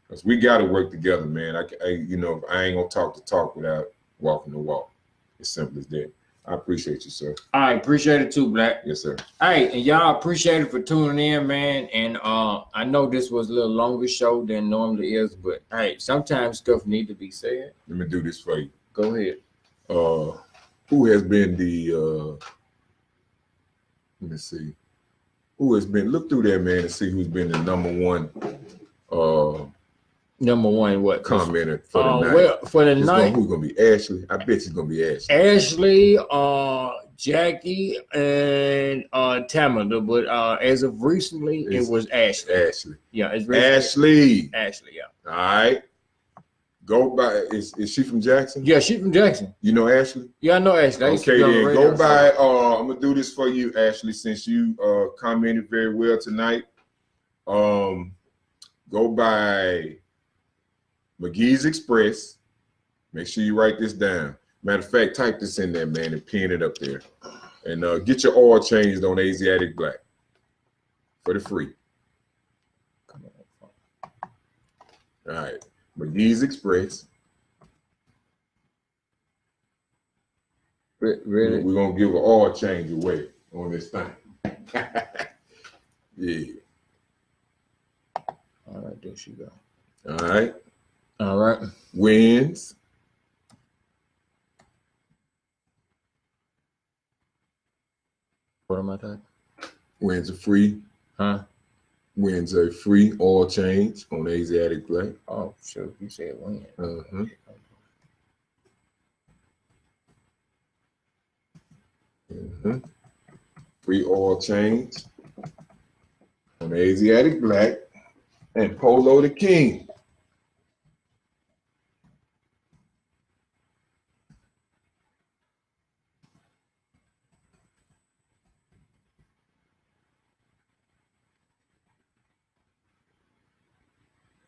Because we got to work together, man. I ain't going to talk the talk without walking the walk. It's simple as that. I appreciate you, sir. I appreciate it too, Black. Yes, sir. Hey, and y'all appreciate it for tuning in, man. And I know this was a little longer show than normally is, but hey, sometimes stuff need to be said. Let me do this for you. Go ahead. Who has been the let me see. Who has been, look through there, man, and see who's been the number one what? commenter for the night. Well, for the night, Who's going to be Ashley? I bet it's going to be Ashley. Ashley, Jackie, and Tamara. But as of recently, it was Ashley. Ashley. Yeah, it's Ashley. Ashley, yeah. All right. Go by, is she from Jackson? Yeah, she from Jackson. You know Ashley? Yeah, I know Ashley. Okay, then go by, I'm going to do this for you, Ashley, since you commented very well tonight. Go by McGee's Express. Make sure you write this down. Matter of fact, type this in there, man, and pin it up there. And get your oil changed on Aziatikk Blakk for the free. Come on. All right. McGee's Express. Really? We're going to give an oil change away on this thing. Yeah. All right, there she go. All right. All right. Wins. What am I talking? Wins a free. Huh? Wins a free oil change on Aziatikk Blakk. Oh, sure. You said when. Uh-huh. Mm-hmm. Free oil change on Aziatikk Blakk and Polo the King.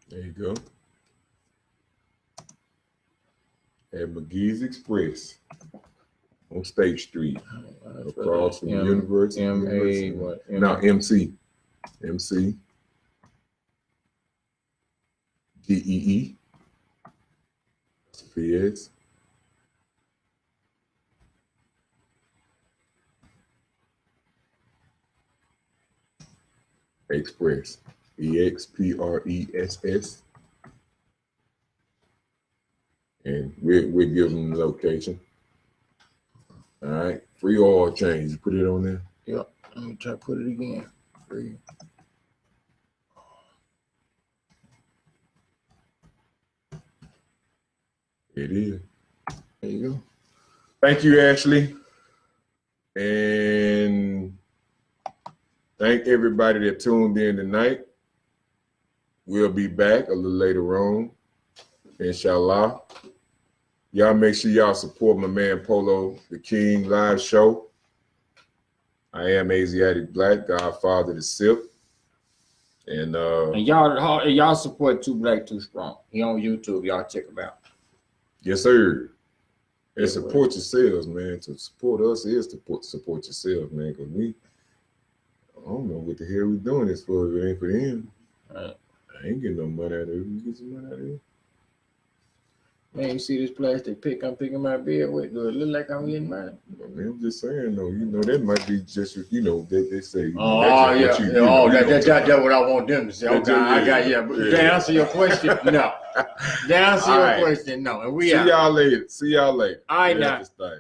There you go. At McGee's Express on State Street, across from the University. MC. DEE. Feds. Express. EXPRESS. And we're giving them the location. All right. Free oil change. You put it on there? Yep. Let me try to put it again. Free. It is. There you go. Thank you, Ashley. And thank everybody that tuned in tonight. We'll be back a little later on, inshallah. Y'all make sure y'all support my man Polo the King live show. I am Aziatikk Blakk, Godfather the Sip. And y'all support Too Black Too Strong. He on YouTube. Y'all check him out. yes, sir. And support yourselves, man. To support us is to support yourselves, man. Because I don't know what the hell we doing this for if it ain't for them. Right. I ain't getting no money out of it. You get some money out of it? Man, you see this plastic pick I'm picking my beard with? Do it look like I'm getting mine? Man, I'm just saying, though. You know, that might be just, you know, they say. You know, Oh, that's yeah. what you That's what I want them to say. Okay, I got, yeah. But to answer your question, no. To answer your question, no. And we See y'all later. See y'all later. All right, Get now. out this thing.